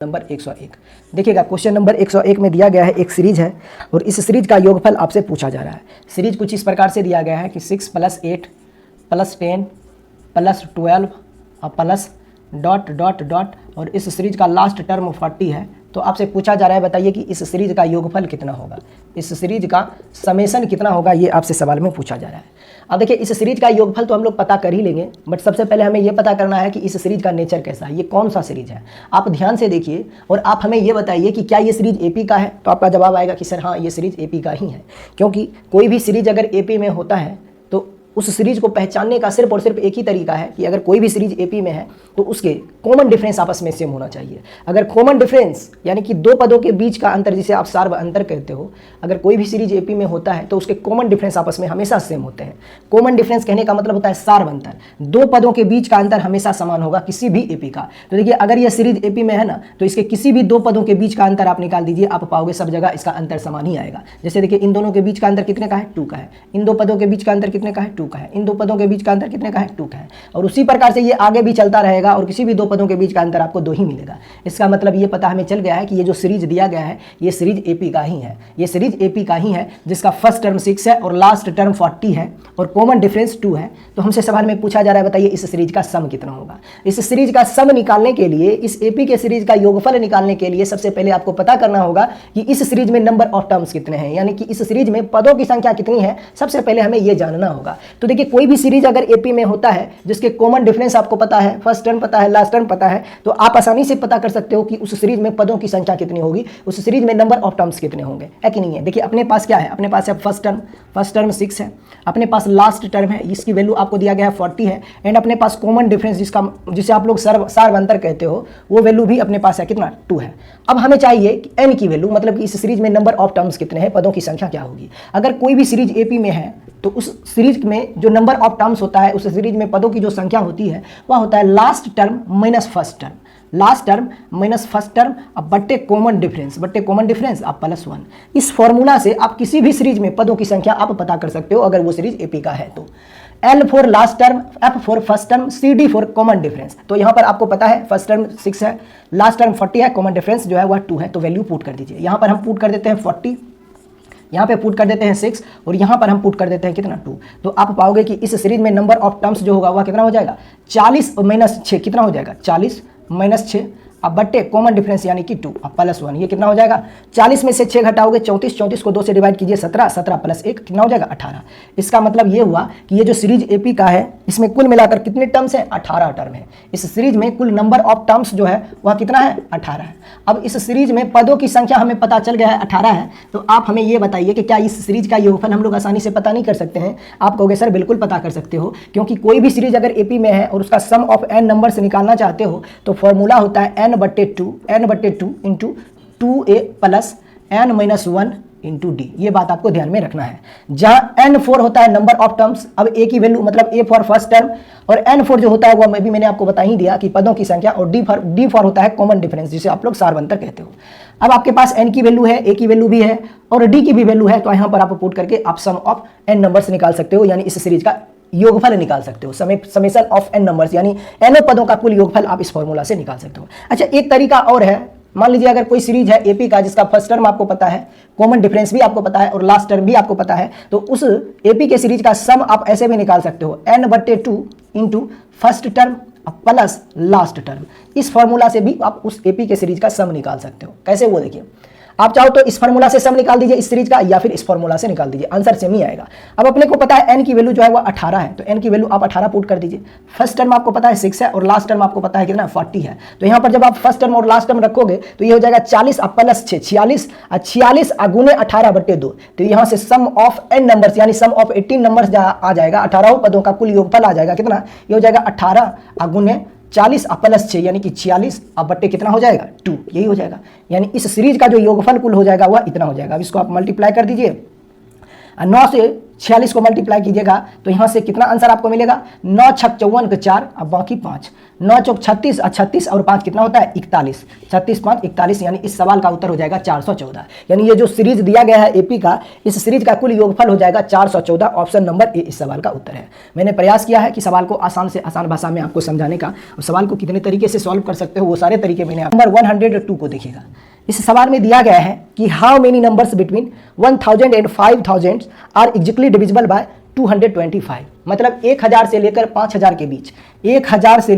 Number 101। देखिएगा question number 101 में दिया गया है एक सीरीज है और इस सीरीज का योगफल आपसे पूछा जा रहा है। सीरीज कुछ इस प्रकार से दिया गया है कि 6 + 8 + 10 + 12 प्लस डॉट डॉट डॉट और इस सीरीज का लास्ट टर्म 40 है। तो आपसे पूछा जा रहा है बताइए कि इस सीरीज का योगफल कितना होगा, इस सीरीज का समेशन कितना होगा, ये आपसे सवाल में पूछा जा रहा है। अब देखिए इस सीरीज का योगफल तो हम लोग पता कर ही लेंगे, बट सबसे पहले हमें ये पता करना है कि इस सीरीज का नेचर कैसा है, ये कौन सा सीरीज है। आप ध्यान से देखिए और आप हमें ये बताइए कि क्या ये सीरीज एपी का है। तो आपका जवाब आएगा कि सर हाँ ये सीरीज एपी का ही है, क्योंकि कोई भी सीरीज अगर एपी में होता है तो उस सीरीज को पहचानने का सिर्फ और सिर्फ एक ही तरीका है कि अगर कोई भी सीरीज एपी में है तो उसके कॉमन डिफरेंस आपस में सेम होना चाहिए। अगर कॉमन डिफरेंस यानी कि दो पदों के बीच का अंतर जिसे आप सार्व अंतर कहते हो, अगर कोई भी सीरीज एपी में होता है तो उसके कॉमन डिफरेंस आपस में हमेशा सेम होते हैं। कॉमन डिफरेंस कहने का मतलब होता है सार्व अंतर, दो पदों के बीच का अंतर हमेशा समान होगा किसी भी एपी का। तो देखिए अगर यह सीरीज एपी में है ना तो इसके किसी भी दो पदों के बीच का अंतर आप निकाल दीजिए, आप पाओगे सब जगह इसका अंतर समान ही आएगा। जैसे देखिए इन दोनों के बीच का अंतर कितने का है, 2 का है। इन दो पदों के बीच का अंतर कितने का है, 2 का है। इन दो पदों के बीच का अंतर कितने का है, 2 का है। और उसी प्रकार से ये आगे भी चलता रहेगा और किसी भी दो पदों के बीच का अंतर आपको 2 ही मिलेगा। इसका मतलब ये पता हमें चल गया है कि ये जो सीरीज दिया गया है ये सीरीज एपी का ही है, ये सीरीज एपी का ही है जिसका फर्स्ट टर्म 6 है और लास्ट टर्म 40 है और कॉमन डिफरेंस 2 है। तो हमसे सवाल में पूछा जा रहा है बताइए इस सीरीज का सम कितना होगा। इस सीरीज का सम निकालने के लिए, इस एपी के सीरीज का योगफल निकालने के लिए सबसे पहले आपको पता करना होगा कि इस सीरीज में नंबर ऑफ टर्म्स कितने हैं, यानी कि इस सीरीज में पदों की संख्या कितनी है, सबसे पहले हमें यह जानना होगा। तो देखिए कोई भी सीरीज अगर एपी में होता है जिसके कॉमन डिफरेंस आपको पता है, फर्स्ट टर्म पता है, लास्ट टर्म पता है, तो आप आसानी से पता कर सकते हो कि उस सीरीज में पदों की संख्या कितनी होगी, उस सीरीज में नंबर ऑफ टर्म्स कितने होंगे, है कि नहीं है। देखिए अपने पास क्या है, अपने पास है फर्स्ट टर्म 6 है, अपने पास लास्ट टर्म है, इसकी वैल्यू आपको दिया गया है 40 है, एंड अपने पास कॉमन डिफरेंस जिसे आप लोग सार्व अंतर कहते हो वो वैल्यू भी अपने पास है कितना, 2 है। अब हमें चाहिए कि एन की वैल्यू, मतलब कि इस सीरीज में नंबर ऑफ टर्म्स कितने हैं, पदों की संख्या क्या होगी। अगर कोई भी सीरीज एपी में है तो उस सीरीज में जो नंबर ऑफ टर्म्स होता है, उस सीरीज में पदों की जो संख्या होती है वह होता है last term minus first term, last term minus first term अब बट्टे कॉमन डिफरेंस आप +1। इस फॉर्मूला से आप किसी भी सीरीज में पदों की संख्या आप पता कर सकते हो अगर वो सीरीज एपी का है तो। L for last term, F for first term, CD for common difference. तो यहाँ पर आपको पता है फर्स्ट टर्म 6 है, लास्ट टर्म 40 है, कॉमन डिफरेंस जो है वह 2 है। तो वैल्यू पुट कर दीजिए। यहाँ पर हम पुट कर देते हैं 40, यहाँ पे पुट कर देते हैं 6 और यहाँ पर हम पुट कर देते हैं कितना, 2। तो आप पाओगे कि इस सीरीज में नंबर ऑफ टर्म्स जो होगा वह कितना हो जाएगा, 40 - 6 कितना हो जाएगा, 40 - 6 अब बट्टे कॉमन डिफरेंस यानी कि 2 अब +1। ये कितना हो जाएगा, 40 में से 6 घटाओगे 34, 34 को 2 से डिवाइड कीजिए 17, 17 + 1 कितना हो जाएगा, 18। इसका मतलब ये हुआ कि ये जो सीरीज एपी का है इसमें कुल मिलाकर कितने टर्म्स हैं, 18 टर्म है। इस सीरीज में कुल नंबर ऑफ टर्म्स जो है वह कितना है, 18 है। अब इस सीरीज में पदों की संख्या हमें पता चल गया है 18 है। तो आप हमें ये बताइए कि क्या इस सीरीज का योगफल हम लोग आसानी से पता नहीं कर सकते हैं। आप कहोगे सर बिल्कुल पता कर सकते हो, क्योंकि कोई भी सीरीज अगर एपी में है और उसका सम ऑफ n नंबर से निकालना चाहते हो तो फॉर्मूला होता है n/2 into 2a plus n - 1 into D. ये बात आपको ध्यान में रखना है। जहां n4 होता है नंबर ऑफ टर्म्स, अब a की वैल्यू मतलब a फॉर फर्स्ट टर्म और n4 जो होता है वह मैंने आपको बता ही दिया कि पदों की संख्या, और d फॉर होता है कॉमन डिफरेंस जिसे आप लोग सार्व अंतर कहते हो। अब आपके पास n की वैल्यू है, a की वैल्यू भी है और d की भी वैल्यू है, तो यहाँ पर आप पुट करके आप सम ऑफ n नंबर्स निकाल सकते हो, यानी इस सीरीज का योगफल निकाल सकते हो। समेशन ऑफ n नंबर्स यानी n पदों का कुल योगफल आप इस फॉर्मूला से निकाल सकते हो। अच्छा एक तरीका और है, मान लीजिए अगर कोई सीरीज है एपी का जिसका फर्स्ट टर्म आपको पता है, कॉमन डिफरेंस भी आपको पता है और लास्ट टर्म भी आपको पता है, तो उस एपी के सीरीज का सम आप ऐसे भी निकाल सकते हो, n/2 into first term plus last term. इस फॉर्मूला से भी आप उस एपी के सीरीज का सम निकाल सकते हो। कैसे वो देखिए, आप चाहो तो इस फार्मूला से सम निकाल दीजिए इस सीरीज का, या फिर इस फार्मूला से निकाल दीजिए, आंसर सेम ही आएगा। अब अपने को पता है n की वैल्यू जो है वो 18 है, तो n की वैल्यू आप 18 पुट कर दीजिए। फर्स्ट टर्म आपको पता है 6 है और लास्ट टर्म आपको पता है कितना, 40 है। तो यहाँ पर जब आप फर्स्ट टर्म और लास्ट टर्म रखोगे तो ये हो जाएगा 40 + 6 46 46 गुने 18/2। तो यहाँ से सम ऑफ n नंबर्स यानी सम ऑफ 18 नंबर्स आ जाएगा, 18 पदों का कुल योगफल आ जाएगा कितना, ये हो जाएगा 18 गुने 40 + 6 यानी कि 46 अब बट्टे कितना हो जाएगा, 2। यही हो जाएगा, यानी इस सीरीज का जो योगफल कुल हो जाएगा वह इतना हो जाएगा। अब इसको आप मल्टीप्लाई कर दीजिए। 9 से 46 को मल्टीप्लाई कीजिएगा तो यहाँ से कितना आंसर आपको मिलेगा, 9 छक 54 के 4 और बाकी 5, 9 चौक 36 और 36 और 5 कितना होता है 41, 36 5 41, यानी इस सवाल का उत्तर हो जाएगा 414। यानी ये जो सीरीज दिया गया है एपी का, इस सीरीज का कुल योगफल हो जाएगा 414। ऑप्शन नंबर ए इस सवाल का उत्तर है। मैंने प्रयास किया है कि सवाल को आसान से आसान भाषा में आपको समझाने का, और सवाल को कितने तरीके से सॉल्व कर सकते हो वो सारे तरीके मैंने। नंबर 102 को देखिएगा। इस सवाल में दिया गया है कि how many numbers between 1000 and 5000 are exactly divisible by 225। मतलब 1000 से लेकर 5000 के बीच, 1000 से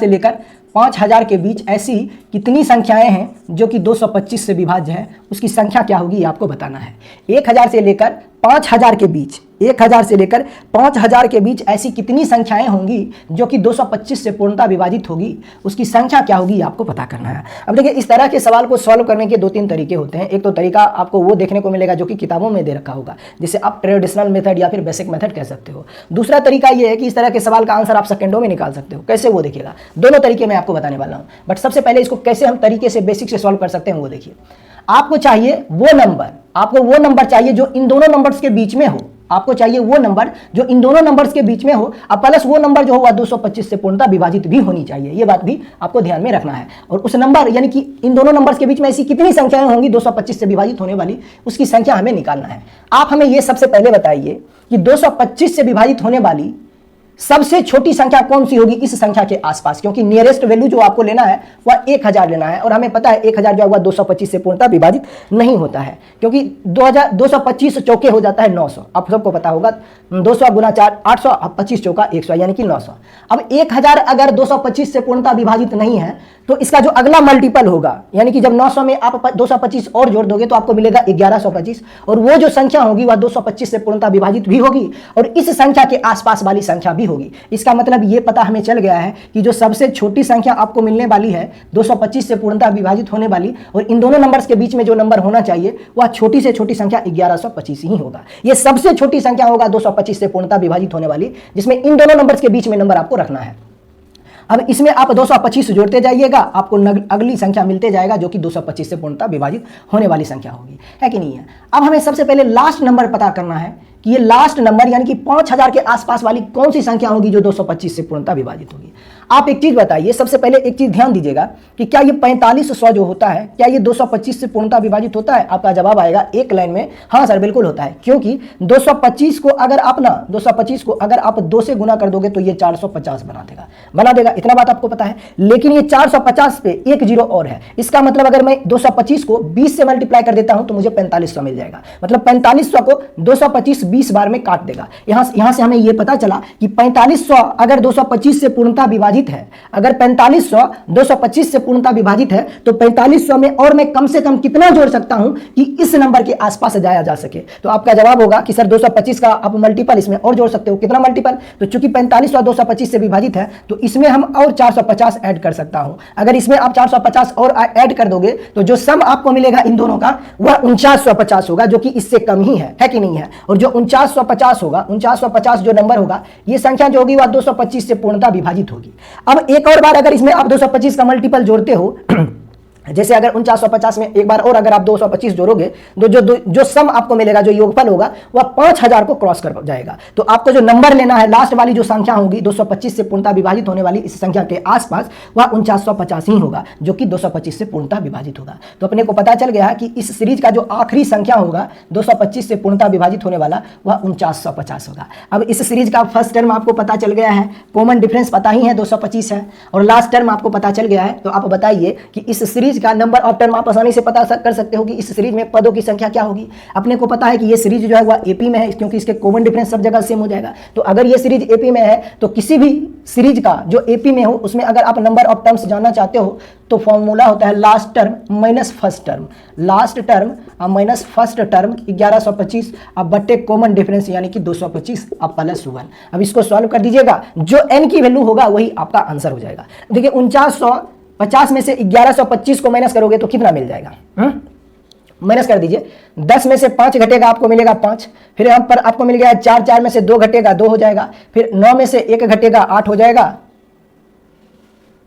लेकर 5000 के बीच ऐसी कितनी संख्याएं हैं जो कि 225 से विभाज्य है, उसकी संख्या क्या होगी आपको बताना है। 1000 से लेकर 5000 के बीच, 1000 से लेकर 5000 के बीच ऐसी कितनी संख्याएं होंगी जो कि 225 से पूर्णतः विभाजित होगी, उसकी संख्या क्या होगी आपको पता करना है। अब देखिए, इस तरह के सवाल को सॉल्व करने के 2-3 तरीके होते हैं। एक तो तरीका आपको वो देखने को मिलेगा जो कि किताबों में दे रखा होगा, जिसे आप ट्रेडिशनल मेथड या फिर बेसिक मेथड कह सकते हो। दूसरा तरीका ये है कि इस तरह के सवाल का आंसर आप सेकंडों में निकाल सकते हो। कैसे वो देखिएगा, दोनों तरीके मैं आपको बताने वाला हूँ। बट सबसे पहले इसको कैसे हम तरीके से बेसिक से सॉल्व कर सकते हैं वो देखिए। आपको चाहिए वो नंबर चाहिए जो इन दोनों नंबर्स के बीच में हो। आपको चाहिए वो नंबर जो इन दोनों नंबर्स के बीच में हो, और प्लस वो नंबर जो होगा 225 से पूर्णतः विभाजित भी होनी चाहिए। ये बात भी आपको ध्यान में रखना है। और उस नंबर यानी कि इन दोनों नंबर्स के बीच में ऐसी कितनी संख्याएं होंगी 225 से विभाजित होने वाली, उसकी संख्या हमें निकालना है। आप हमें ये सबसे पहले बताइए कि 225 से विभाजित होने वाली सबसे छोटी संख्या कौन सी होगी इस संख्या के आसपास, क्योंकि नियरेस्ट वैल्यू जो आपको लेना है वह 1000 लेना है, और हमें पता है 1000 जो है 225 से पूर्णतः विभाजित नहीं होता है, क्योंकि 225 चौके हो जाता है 900। आप सबको पता होगा 200 गुना 4 800, अब 25 चौका 100 यानी कि 900। अब 1000 अगर 225 से पूर्णतः विभाजित नहीं है तो इसका जो अगला मल्टीपल होगा, यानी कि जब 900 में आप 225 और जोड़ दोगे तो आपको मिलेगा 1125, और वो जो संख्या होगी वह 225 से पूर्णतः विभाजित भी होगी और इस संख्या के आसपास वाली संख्या भी होगी। इसका मतलब ये पता हमें चल गया है कि जो सबसे छोटी संख्या आपको मिलने वाली है 225 से पूर्णतः विभाजित होने वाली, और इन दोनों नंबर्स के बीच में जो नंबर होना चाहिए वह छोटी से छोटी संख्या 1125 ही होगा। यह सबसे छोटी संख्या होगा 225 से पूर्णतः विभाजित होने वाली, जिसमें इन दोनों नंबर्स के बीच में नंबर आपको रखना है। अब इसमें आप 225 जोड़ते जाइएगा, आपको अगली संख्या मिलते जाएगा जो कि 225 से पूर्णतः विभाजित होने वाली संख्या होगी, है कि नहीं है। अब हमें सबसे पहले लास्ट नंबर पता करना है कि ये लास्ट नंबर यानी कि 5000 के आसपास वाली कौन सी संख्या होगी जो 225 से पूर्णतः विभाजित होगी। आप एक चीज बताइए, सबसे पहले एक चीज ध्यान दीजिएगा कि क्या ये 4500 जो होता है, क्या ये 225 से पूर्णतः विभाजित होता है। आपका जवाब आएगा एक लाइन में, हाँ सर बिल्कुल होता है, क्योंकि 225 को अगर आप 2 से गुना कर दोगे तो ये 450 बना देगा। इतना बात आपको पता है। लेकिन ये 450 पे एक जीरो और है, इसका मतलब अगर मैं 225 को 20 से मल्टीप्लाई कर देता हूं तो मुझे 4500 मिल जाएगा। मतलब 4500 को 225 20 बार में काट देगा। यहां से हमें यह पता चला कि 4500 अगर 225 से पूर्णतः विभाजित है, अगर 4500 225 से पूर्णतः विभाजित है तो 4500 में और मैं कम से कम कितना जोड़ सकता हूं कि इस नंबर के आसपास जाया जा सके। तो आपका जवाब होगा कि सर 225 का आप मल्टीपल इसमें और जोड़ सकते हो। कितना मल्टीपल? तो चूंकि 4500 225 से विभाजित है तो इसमें हम और 450 ऐड कर सकता हूं। अगर इसमें आप 450 और ऐड कर दोगे तो जो सम आपको मिलेगा इन दोनों का वह 4950 होगा, जो कि इससे कम ही है कि नहीं है। और जो 4950 होगा, 4950 जो नंबर होगा, ये संख्या जो होगी वह 225 से पूर्णतः विभाजित होगी। अब एक और बार अगर इसमें आप 225 का मल्टीपल जोड़ते हो, जैसे अगर 4950 में एक बार और अगर आप 225 जोड़ोगे तो जो सम आपको मिलेगा, जो योगफल होगा वह 5000 को क्रॉस कर जाएगा। तो आपको जो नंबर लेना है, लास्ट वाली जो संख्या होगी 225 से पूर्णतः विभाजित होने वाली इस संख्या के आसपास, वह 4950 ही होगा, जो कि 225 से पूर्णतः विभाजित होगा। तो अपने को पता चल गया है कि इस सीरीज का जो आखिरी संख्या होगा 225 से पूर्णतः विभाजित होने वाला वह 4950 होगा। अब इस सीरीज का फर्स्ट टर्म आपको पता चल गया है, कॉमन डिफरेंस पता ही है 225 है, और लास्ट टर्म आपको पता चल गया है। तो आप बताइए कि इस सीरीज का नंबर ऑफ टर्म आप आसानी से पता कर सकते हो कि इस सीरीज में पदों की संख्या क्या होगी। अपने को पता है कि ये सीरीज जो है वह एपी में है, क्योंकि इसके कॉमन डिफरेंस सब जगह सेम हो जाएगा। तो अगर ये सीरीज एपी में है तो किसी भी सीरीज का जो एपी में हो उसमें अगर आप नंबर ऑफ टर्म्स जानना चाहते हो तो फॉर्मूला होता है last term minus first term, last term minus first term 1125 अब बट्टे कॉमन डिफरेंस यानी कि 225 अब प्लस 1। अब इसको सॉल्व कर दीजिएगा, जो n की वैल्यू होगा वही आपका आंसर हो जाएगा। देखिए 4950 में से 1125 को माइनस करोगे तो कितना मिल जाएगा, माइनस कर दीजिए। 10 में से 5 घटेगा आपको मिलेगा 5, फिर यहाँ पर आपको मिल गया 4, 4 में से 2 घटेगा 2 हो जाएगा, फिर 9 में से 1 घटेगा 8 हो जाएगा,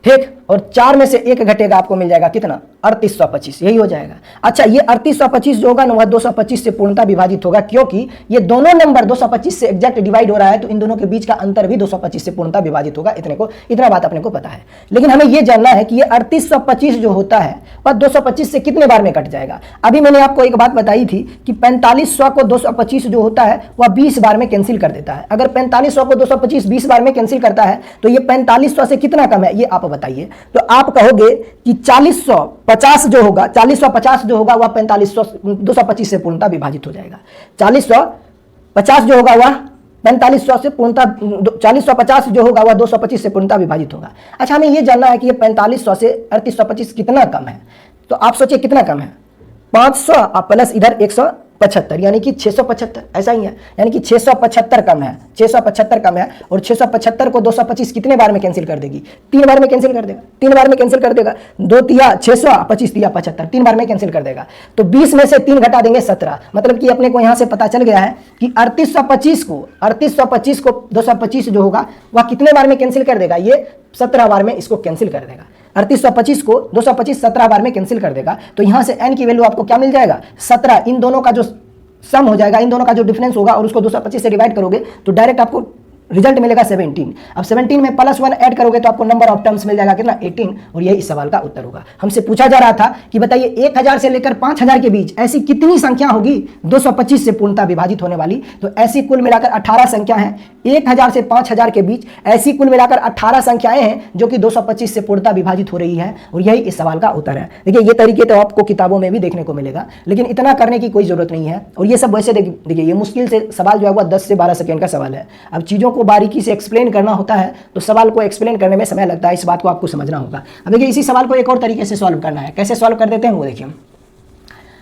ठीक। और 4 में से 1 घटेगा, आपको मिल जाएगा कितना 3825, यही हो जाएगा। अच्छा, ये 3825 जो होगा ना वह 225 से पूर्णतः विभाजित होगा, क्योंकि ये दोनों नंबर 225 से एग्जैक्ट डिवाइड हो रहा है, तो इन दोनों के बीच का अंतर भी 225 से पूर्णतः विभाजित होगा। इतना बात अपने को पता है। लेकिन हमें यह जानना है कि ये 3825 जो होता है वह 225 से कितने बार में कट जाएगा। अभी मैंने आपको एक बात बताई थी कि 4500 को 225 जो होता है वह 20 बार में कैंसिल कर देता है। अगर 4500 को 225 20 बार में कैंसिल करता है तो ये 4500 से कितना कम है, ये आप बताइए। तो आप कहोगे कि 4050 जो होगा, 4050 जो होगा वह 4500 225 से पूर्णतः विभाजित हो जाएगा। 4050 जो होगा वह 4500 से पूर्णतः 4050 जो होगा वह 225 से पूर्णतः विभाजित होगा। अच्छा, हमें यह जानना है कि ये 4500 से 3825 कितना कम है। तो आप सोचिए कितना कम है, 500 प्लस इधर 175 यानी कि 675, ऐसा ही है, यानी कि 675 कम है, 675 कम है। और 675 को 225 कितने बार में कैंसिल कर देगी, 3 बार में कैंसिल कर देगा, 3 बार में कैंसिल कर देगा। 2 तिया 600, 25 तिया 75, 3 बार में कैंसिल कर देगा। तो 20 में से 3 घटा देंगे 17, मतलब कि अपने को यहां से पता चल गया है कि 3825 को 225 जो होगा वह कितने बार में कैंसिल कर देगा, ये 17 बार में इसको कैंसिल कर देगा। 3825 को 225 17 बार में कैंसिल कर देगा। तो यहां से n की वैल्यू आपको क्या मिल जाएगा, 17। इन दोनों का जो सम हो जाएगा, इन दोनों का जो डिफरेंस होगा और उसको 225 से डिवाइड करोगे तो डायरेक्ट आपको रिजल्ट मिलेगा 17। अब 17 में +1 ऐड करोगे तो आपको नंबर ऑफ टर्म्स मिल जाएगा कितना, 18। और यही इस सवाल का उत्तर होगा। हमसे पूछा जा रहा था कि बताइए 1000 से लेकर 5000 के बीच ऐसी कितनी संख्या होगी 225 से पूर्णतः विभाजित होने वाली। तो ऐसी कुल मिलाकर 18 संख्या है। 1000 से 5000 के बीच ऐसी कुल मिलाकर 18 संख्याएं हैं जो कि 225 से पूर्णतः विभाजित हो रही है। और यही इस सवाल का उत्तर है। देखिए, ये तरीके तो आपको किताबों में भी देखने को मिलेगा, लेकिन इतना करने की कोई जरूरत नहीं है। और ये सब वैसे देखिए, ये मुश्किल से सवाल जो है वह 10 से 12 सेकेंड का सवाल है। अब चीज़ों को बारीकी से एक्सप्लेन करना होता है तो सवाल को एक्सप्लेन करने में समय लगता है, इस बात को आपको समझना होगा। अब देखिए, इसी सवाल को एक और तरीके से सॉल्व करना है। कैसे सॉल्व कर देते हैं वो देखिए।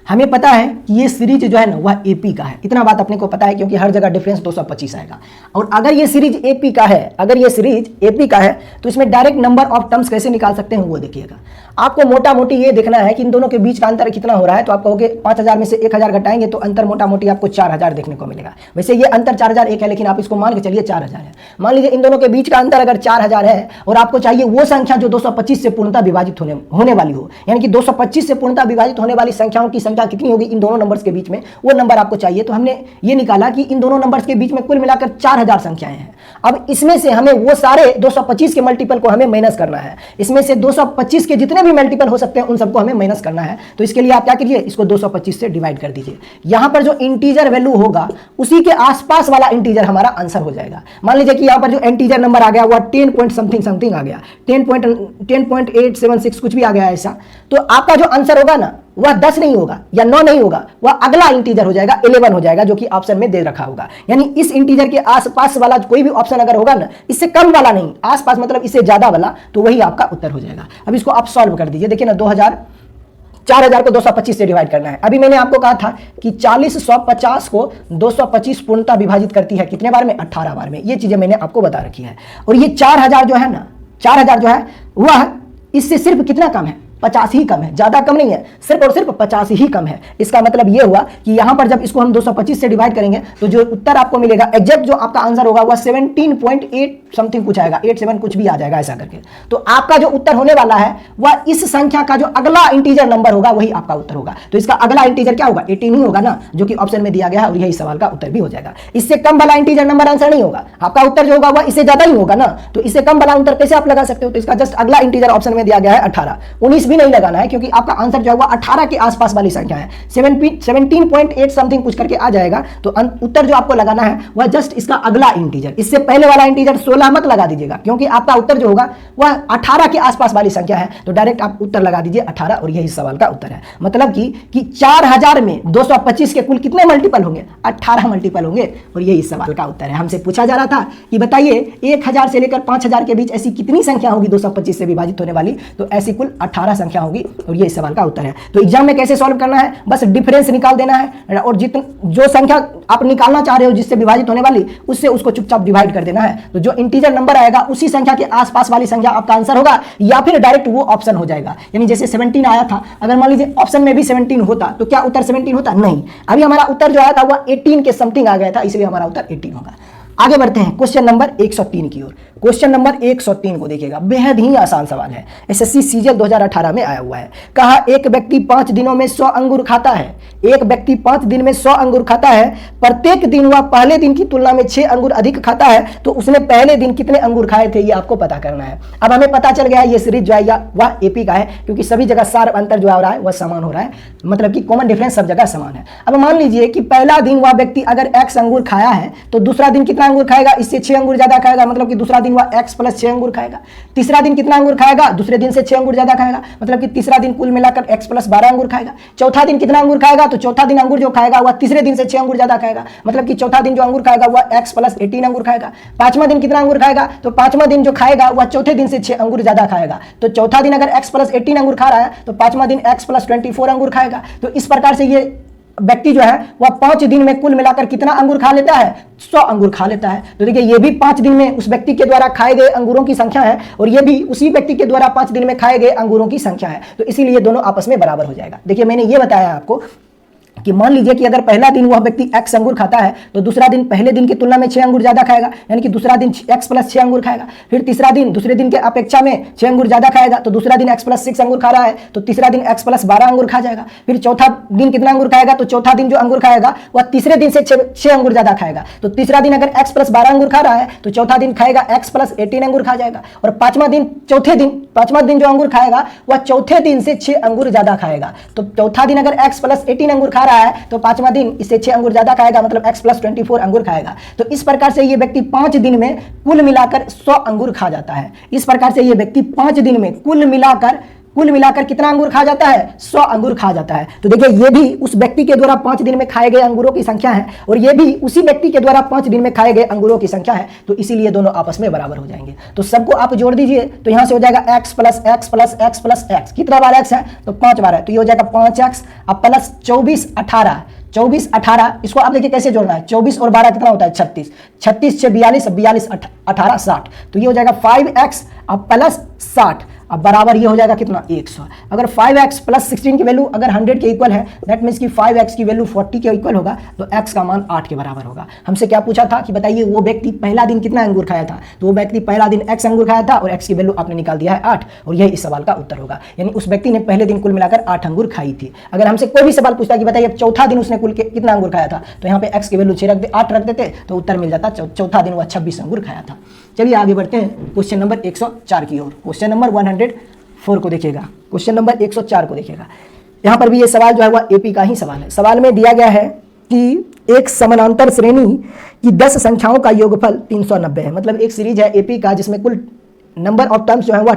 हमें पता है कि ये सीरीज जो है ना वह एपी का है, इतना बात अपने को पता है, क्योंकि हर जगह डिफरेंस 225 आएगा। और अगर ये सीरीज एपी का है, अगर ये सीरीज एपी का है तो इसमें डायरेक्ट नंबर ऑफ टर्म्स कैसे निकाल सकते हैं वो देखिएगा। आपको मोटा मोटी ये देखना है कि इन दोनों के बीच का अंतर कितना हो रहा है। तो आप कहोगे 5000 में से 1000 घटाएंगे तो अंतर मोटा मोटी आपको 4000 देखने को मिलेगा। वैसे ये अंतर 4001 है, लेकिन आप इसको मान के चलिए 4000 है। मान लीजिए इन दोनों के बीच का अंतर अगर 4000 है और आपको चाहिए वो संख्या जो 225 से पूर्णतः विभाजित होने वाली हो, यानी कि 225 से पूर्णतः विभाजित होने वाली संख्याओं की संख्या कितनी होगी इन दोनों नंबर्स के बीच में, वो नंबर आपको चाहिए। तो हमने ये निकाला कि इन दोनों नंबर्स के बीच में कुल मिलाकर 4000 संख्याएं हैं। अब इसमें से हमें वो सारे 225 के मल्टीपल को हमें माइनस करना है। इसमें से 225 के जितने भी मल्टीपल हो सकते हैं उन सबको हमें माइनस करना है। तो इसके लिए आप क्या कीजिए, इसको 225 से डिवाइड कर दीजिए। यहां पर जो इंटीजर वैल्यू होगा उसी के आसपास वाला इंटीजर हमारा आंसर हो जाएगा। मान लीजिए कि यहां पर जो इंटीजर नंबर आ गया वह 10 पॉइंट समथिंग आ गया, 10.876 कुछ भी आ गया ऐसा। तो आपका जो आंसर होगा ना वह 10 नहीं होगा या 9 नहीं होगा, वह अगला इंटीजर हो जाएगा, 11 हो जाएगा, जो कि ऑप्शन में दे रखा होगा। यानी इस इंटीजर के आसपास वाला कोई भी ऑप्शन अगर होगा ना, इससे कम वाला नहीं, आसपास मतलब इससे ज्यादा वाला, तो वही आपका उत्तर हो जाएगा। अब इसको आप सॉल्व कर दीजिए। देखिए ना, 4000 को 225 से डिवाइड करना है। अभी मैंने आपको कहा था कि 40/150 को 225 पूर्णतः विभाजित करती है कितने बार में, 18 बार में। ये चीजें मैंने आपको बता रखी है। और ये 4000 जो है ना, 4000 जो है वह इससे सिर्फ कितना कम है, 50 ही कम है, ज्यादा कम नहीं है, सिर्फ और सिर्फ 50 ही कम है। इसका मतलब यह हुआ कि यहां पर जब इसको हम 225 से डिवाइड करेंगे तो जो उत्तर आपको मिलेगा, एग्जैक्ट जो आपका आंसर होगा वह 17.8 समथिंग कुछ आएगा, 87 कुछ भी आ जाएगा ऐसा करके। तो आपका जो उत्तर होने वाला है वह इस संख्या का जो अगला इंटीजर नंबर होगा वही आपका उत्तर होगा। तो इसका अगला इंटीजर क्या होगा, 18 ही होगा ना, जो कि ऑप्शन में दिया गया है। और यही सवाल का उत्तर भी हो जाएगा। इससे कम वाला इंटीजर नंबर आंसर नहीं होगा, आपका उत्तर जो होगा वह इससे ज्यादा ही होगा ना। तो इससे कम वाला उत्तर कैसे आप लगा सकते हो, तो इसका जस्ट अगला इंटीजर ऑप्शन में दिया गया है 18, 19 भी नहीं लगाना है, क्योंकि आपका आंसर जो है वो 18 के आसपास वाली संख्या है, 17.8 समथिंग कुछ करके आ जाएगा। तो उत्तर जो आपको लगाना है वह जस्ट इसका अगला इंटीजर, इससे पहले वाला इंटीजर 16 मत लगा दीजिएगा, क्योंकि आपका उत्तर जो होगा वह 18 के आसपास वाली संख्या है। तो डायरेक्ट आप उत्तर लगा दीजिए 18, और यही सवाल का उत्तर है। मतलब कि 4000 में 225 के कुल कितने मल्टीपल होंगे, 18 मल्टीपल होंगे। और यही सवाल का उत्तर है। हमसे पूछा जा रहा था कि बताइए 1000 से लेकर 5000 के बीच ऐसी कितनी संख्या होगी 225 से विभाजित होने वाली, तो ऐसी कुल 18 संख्या होगी। और ये सवाल का उत्तर है। तो एग्जाम में कैसे सॉल्व करना है, बस डिफरेंस निकाल देना है, और जो संख्या आप निकालना चाह रहे हो जिससे विभाजित होने वाली, उससे उसको चुपचाप डिवाइड कर देना है। तो जो इंटीजर नंबर आएगा उसी संख्या के आसपास वाली संख्या आपका आंसर होगा, या फिर डायरेक्ट वो ऑप्शन हो जाएगा। यानी जैसे 17 आया था, अगर मान लीजिए ऑप्शन में भी 17 होता तो क्या उत्तर 17 होता, नहीं। अभी हमारा उत्तर जो आया था वह 18 के समथिंग आ गया था, इसलिए हमारा उत्तर 18 होगा। आगे बढ़ते हैं क्वेश्चन नंबर 103 की ओर। क्वेश्चन नंबर 103 को देखिएगा, बेहद ही आसान सवाल है, एसएससी सीजीएल 2018 में आया हुआ है। कहा एक व्यक्ति 5 दिनों में 100 अंगूर खाता है। एक व्यक्ति 5 दिन में 100 अंगूर खाता है, प्रत्येक दिन वह पहले दिन की तुलना में 6 अंगूर अधिक खाता है, तो उसने पहले दिन कितने अंगूर खाए थे, ये आपको पता करना है। अब हमें पता चल गया ये सीरीज जो है वह एपी का है, क्योंकि सभी जगह सार अंतर जो हो रहा है वह समान हो रहा है, मतलब कि कॉमन डिफरेंस सब जगह समान है। अब मान लीजिए कि पहला दिन वह व्यक्ति अगर x अंगूर खाया है तो दूसरा दिन कितना अंगूर खाएगा, इससे 6 अंगूर ज्यादा खाएगा, मतलब कि दूसरा दिन वह x प्लस 6 अंगूर खाएगा। तीसरा दिन कितना अंगूर खाएगा, दूसरे दिन से 6 अंगूर ज्यादा खाएगा, मतलब कि तीसरा दिन कुल मिलाकर x प्लस 12 अंगूर खाएगा। चौथा दिन कितना अंगूर खाएगा, तो चौथा दिन अंगूर जो खाएगा वह तीसरे दिन से 6 अंगूर ज्यादा खाएगा, मतलब कि चौथा दिन जो अंगूर खाएगा वह x प्लस 18 अंगूर खाएगा। पांचवा दिन कितना अंगूर खाएगा, तो पांचवा दिन जो खाएगा वह चौथे दिन से 6 अंगूर ज्यादा खाएगा। तो चौथा दिन अगर x प्लस 18 अंगूर खा रहा है तो पांचवा दिन x प्लस 24 अंगूर खाएगा। तो इस प्रकार से ये व्यक्ति जो है वह 5 दिन में कुल मिलाकर कितना अंगूर खा लेता है, 100 अंगूर खा लेता है। तो देखिए ये भी 5 दिन में उस व्यक्ति के द्वारा खाए गए अंगूरों की संख्या है, और ये भी उसी व्यक्ति के द्वारा 5 दिन में खाए गए अंगूरों की संख्या है, तो इसीलिए दोनों आपस में बराबर हो जाएगा। देखिए मैंने ये बताया आपको कि मान लीजिए कि अगर पहला दिन वह व्यक्ति x अंगूर खाता है तो दूसरा दिन पहले दिन की तुलना में 6 अंगूर ज्यादा खाएगा, यानी कि दूसरा दिन x प्लस 6 अंगूर खाएगा। फिर तीसरा दिन दूसरे दिन के अपेक्षा में 6 अंगूर ज्यादा खाएगा, तो दूसरा दिन x प्लस 6 अंगूर खा रहा है तो तीसरा दिन x प्लस 12 अंगूर खा जाएगा। फिर चौथा दिन कितना अंगूर खाएगा, तो चौथा दिन जो अंगूर खाएगा वह तीसरे दिन से 6 अंगूर ज्यादा खाएगा। तो तीसरा दिन अगर x प्लस 12 अंगूर खा रहा है तो चौथा दिन खाएगा x प्लस 18 अंगूर खा जाएगा। और पांचवा दिन जो अंगूर खाएगा वह चौथे दिन से 6 अंगूर ज्यादा खाएगा। तो चौथा दिन अगर x प्लस 18 अंगूर खा रहा है तो पांचवा दिन इससे 6 अंगूर ज्यादा खाएगा, मतलब x प्लस 24 अंगूर खाएगा। तो इस प्रकार से ये व्यक्ति 5 दिन में कुल मिलाकर 100 अंगूर खा जाता है। इस प्रकार से ये व्यक्ति 5 दिन में कुल मिलाकर कितना अंगूर खा जाता है, 100 अंगूर खा जाता है। तो देखिए ये भी उस व्यक्ति के द्वारा 5 दिन में खाए गए अंगूरों की संख्या है, और ये भी उसी व्यक्ति के द्वारा 5 दिन में खाए गए अंगूरों की संख्या है, तो इसीलिए दोनों आपस में बराबर हो जाएंगे। तो सबको आप जोड़ दीजिए तो यहां से हो जाएगा x plus x plus x plus x, कितना बार x है, तो 5 बार है, तो ये हो जाएगा 5x अब प्लस 24 18, इसको आप देखिए कैसे जोड़ना है, 24 और 12 कितना होता है 36, 36 6 42, 42 18 60, तो ये हो जाएगा 5x अब प्लस 60, अब बराबर ये हो जाएगा कितना 100। अगर 5x प्लस 16 की वैल्यू अगर 100 के इक्वल है, दैट मीन्स कि 5x की वैल्यू 40 के इक्वल होगा, तो x का मान 8 के बराबर होगा। हमसे क्या पूछा था कि बताइए वो व्यक्ति पहला दिन कितना अंगूर खाया था, तो वो व्यक्ति पहला दिन x अंगूर खाया था और x की वैल्यू आपने निकाल दिया है 8, और यही इस सवाल का उत्तर होगा। यानी उस व्यक्ति ने पहले दिन कुल मिलाकर 8 अंगूर खाई थी। अगर हमसे कोई भी सवाल पूछता कि बताइए चौथा दिन उसने कुल कितना अंगूर खाया था, तो यहाँ पे x की वैल्यू 8 रख देते तो उत्तर मिल जाता, चौथा दिन वह 26 अंगूर खाया था। चलिए आगे बढ़ते हैं क्वेश्चन नंबर 104 की ओर। क्वेश्चन नंबर 104 को देखिएगा, क्वेश्चन नंबर 104 को देखिएगा। यहाँ पर भी ये सवाल जो है वह एपी का ही सवाल है। सवाल में दिया गया है कि एक समानांतर श्रेणी की 10 संख्याओं का योगफल 390 है, मतलब एक सीरीज है एपी का जिसमें कुल नंबर ऑफ टर्म्स जो है वह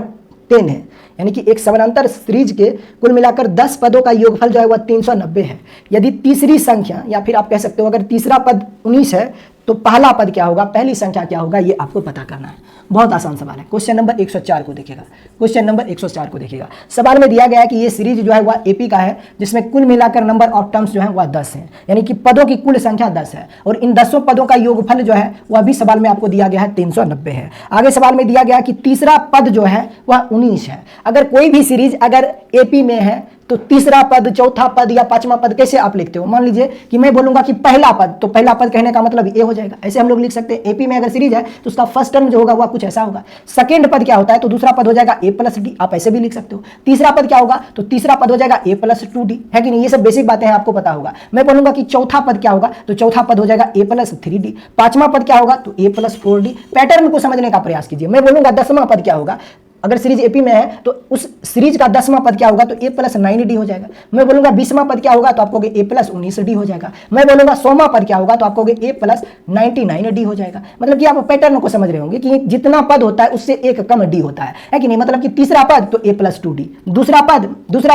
10 है, यानी कि एक समानांतर सीरीज के कुल मिलाकर 10 पदों का योगफल जो है वह 390 है। यदि तीसरी संख्या, या फिर आप कह सकते हो अगर तीसरा पद 19 है तो पहला पद क्या होगा, पहली संख्या क्या होगा, ये आपको पता करना है। बहुत आसान सवाल है। क्वेश्चन नंबर 104 को देखिएगा, क्वेश्चन नंबर 104 को देखिएगा। सवाल में दिया गया है कि ये सीरीज जो है वह एपी का है जिसमें कुल मिलाकर नंबर ऑफ टर्म्स जो है वह 10 है, यानी कि पदों की कुल संख्या 10 है, और इन 10 पदों का योगफल जो है वह भी सवाल में आपको दिया गया है 390 है। आगे सवाल में दिया गया कि तीसरा पद जो है वह 19 है। अगर कोई भी सीरीज अगर एपी में है तो तीसरा पद, चौथा पद या पांचवा पद कैसे आप लिखते हो। मान लीजिए कि मैं बोलूंगा कि पहला पद, तो पहला पद कहने का मतलब ए हो जाएगा, ऐसे हम लोग लिख सकते हैं। एपी में अगर सीरीज है तो उसका फर्स्ट टर्म जो होगा वह कुछ ऐसा होगा। सेकंड पद क्या होता है, तो दूसरा पद हो जाएगा ए प्लस डी, आप ऐसे भी लिख सकते हो। तीसरा पद क्या होगा, तो तीसरा पद हो जाएगा ए प्लस 2d, है कि नहीं, ये सब बेसिक बातें हैं, आपको पता होगा। मैं बोलूंगा कि चौथा पद क्या होगा, तो चौथा पद हो जाएगा ए प्लस 3d। पांचवा पद क्या होगा, तो ए प्लस 4d। पैटर्न को समझने का प्रयास कीजिए। मैं बोलूंगा 10वां पद क्या होगा, अगर सीरीज एपी में है तो उस सीरीज का 10वां पद क्या होगा, तो ए प्लस 9d हो जाएगा। मैं बोलूंगा 20वां पद क्या होगा, तो आपको ए प्लस 19d हो जाएगा। मैं बोलूंगा 100वां पद क्या होगा, तो आपको ए प्लस 99d हो जाएगा। मतलब कि आप पैटर्न को समझ रहे होंगे कि जितना पद होता है उससे एक कम डी होता है कि नहीं। मतलब कि तीसरा पद तो ए प्लस 2d, दूसरा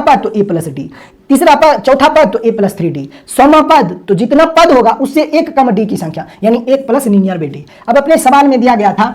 पद तो ए प्लस डी, तीसरा पद, चौथा पद तो ए प्लस 3d, 100वां पद तो जितना पद होगा उससे एक कम डी की संख्या, यानी 1 प्लस लीनियर डी। अब अपने सवाल में दिया गया था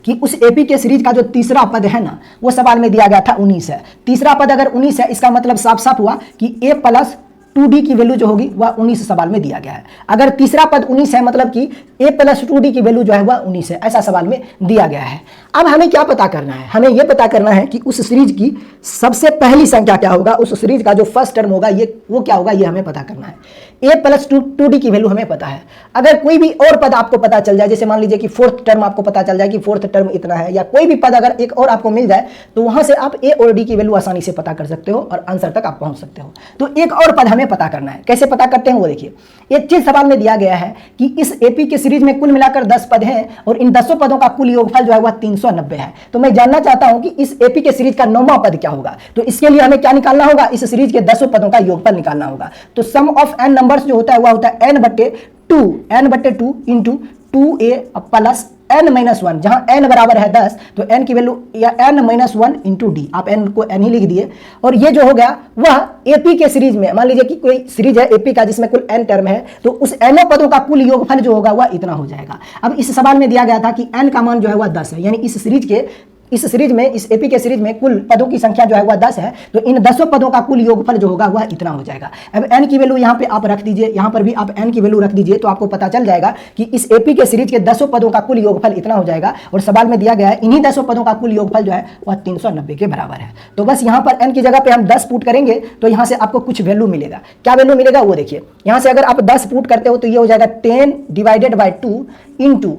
कि उस एपी के सीरीज का जो तीसरा पद है ना, वो सवाल में दिया गया था 19 है। तीसरा पद अगर 19 है, इसका मतलब साफ साफ हुआ कि ए प्लस 2d की वैल्यू जो होगी वह 19 सवाल में दिया गया है। अगर तीसरा पद 19 है मतलब कि a प्लस 2d की वैल्यू जो है वह 19 है, ऐसा सवाल में दिया गया है। अब हमें क्या पता करना है, हमें यह पता करना है कि उस सीरीज की सबसे पहली संख्या क्या होगा, उस सीरीज का जो फर्स्ट टर्म होगा ये वो क्या होगा, ये हमें पता करना है। a प्लस 2d की वैल्यू हमें पता है। अगर कोई भी और पद आपको पता चल जाए, जैसे मान लीजिए कि फोर्थ टर्म आपको पता चल जाए कि फोर्थ टर्म इतना है, या कोई भी पद अगर एक और आपको मिल जाए तो वहां से आप a और d की वैल्यू आसानी से पता कर सकते हो और आंसर तक आप पहुंच सकते हो। तो एक और पद हमें पता करना है, कैसे पता करते हैं वो देखिए। एक चीज सवाल में दिया गया है कि इस एपी के सीरीज में कुल मिलाकर 10 पद हैं और इन 10 पदों का कुल योगफल जो है वह 390 है। तो मैं जानना चाहता हूं कि इस एपी के सीरीज का 9वां पद क्या होगा। तो इसके लिए हमें क्या निकालना होगा, इस सीरीज के 10 पदों का योगफल निकालना होगा। तो सम ऑफ n नंबर्स जो होता है वह होता है n/2 into 2a plus n-1, जहां n बराबर है 10 तो n की वैल्यू या n-1 इंटू डी, आप n को n ही लिख दिए। और ये जो हो गया वह एपी के सीरीज में, मान लीजिए कि कोई सीरीज है एपी का जिसमें कुल n टर्म है, तो उस n पदों का कुल योगफल जो होगा वह इतना हो जाएगा। अब इस सवाल में दिया गया था कि n का मान जो है वह 10 है, यानी इस सीरीज में इस एपी के सीरीज में कुल पदों की संख्या जो है वह 10 है, तो इन 10 पदों का कुल योगफल जो होगा वह इतना हो जाएगा। अब n की वैल्यू यहाँ पे आप रख दीजिए, यहाँ पर भी आप n की वैल्यू रख दीजिए, तो आपको पता चल जाएगा कि इस एपी के सीरीज के 10 पदों का कुल योगफल इतना हो जाएगा। और सवाल में दिया गया है इन्हीं 10 पदों का कुल योगफल जो है वह 390 के बराबर है। तो बस यहाँ पर n की जगह पे हम 10 पुट करेंगे तो यहाँ से आपको कुछ वैल्यू मिलेगा। क्या वैल्यू मिलेगा वो देखिए, यहाँ से अगर आप 10 पुट करते हो तो ये हो जाएगा 10 divided by 2 into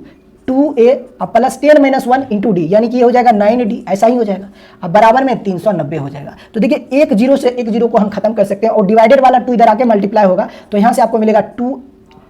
2a plus 10-1 into D, यानी कि ये हो जाएगा 9d, ऐसा ही हो जाएगा। अब बराबर में 390 हो जाएगा। तो देखिए एक जीरो से एक जीरो को हम खत्म कर सकते हैं और डिवाइडेड वाला 2 इधर आके मल्टीप्लाई होगा, तो यहाँ से आपको मिलेगा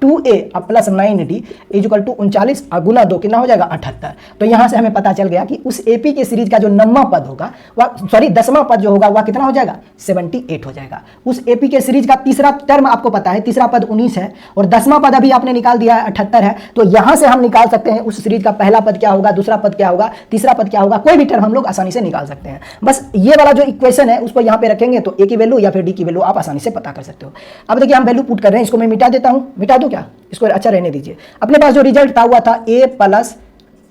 2a plus 9d equal to 39 और गुना 2 कितना हो जाएगा 78। तो यहाँ से हमें पता चल गया कि उस एपी के सीरीज का जो 9वां पद होगा वह 10वां पद जो होगा वह कितना हो जाएगा 78 हो जाएगा। उस एपी के सीरीज का तीसरा टर्म आपको पता है, तीसरा पद 19 है और 10वां पद अभी आपने निकाल दिया है 78 है। तो यहाँ से हम निकाल सकते हैं उस सीरीज का पहला पद क्या होगा, दूसरा पद क्या होगा, तीसरा पद क्या होगा, कोई भी टर्म हम लोग आसानी से निकाल सकते हैं। बस ये वाला जो इक्वेशन है उसको यहाँ पे रखेंगे तो ए की वैल्यू या फिर डी की वैल्यू आप आसानी से पता कर सकते हो। अब देखिए हम वैल्यू पुट कर रहे हैं, इसको मैं मिटा देता हूँ, मिटा दो क्या, इसको अच्छा रहने दीजिए। अपने पास जो रिजल्ट था हुआ था a प्लस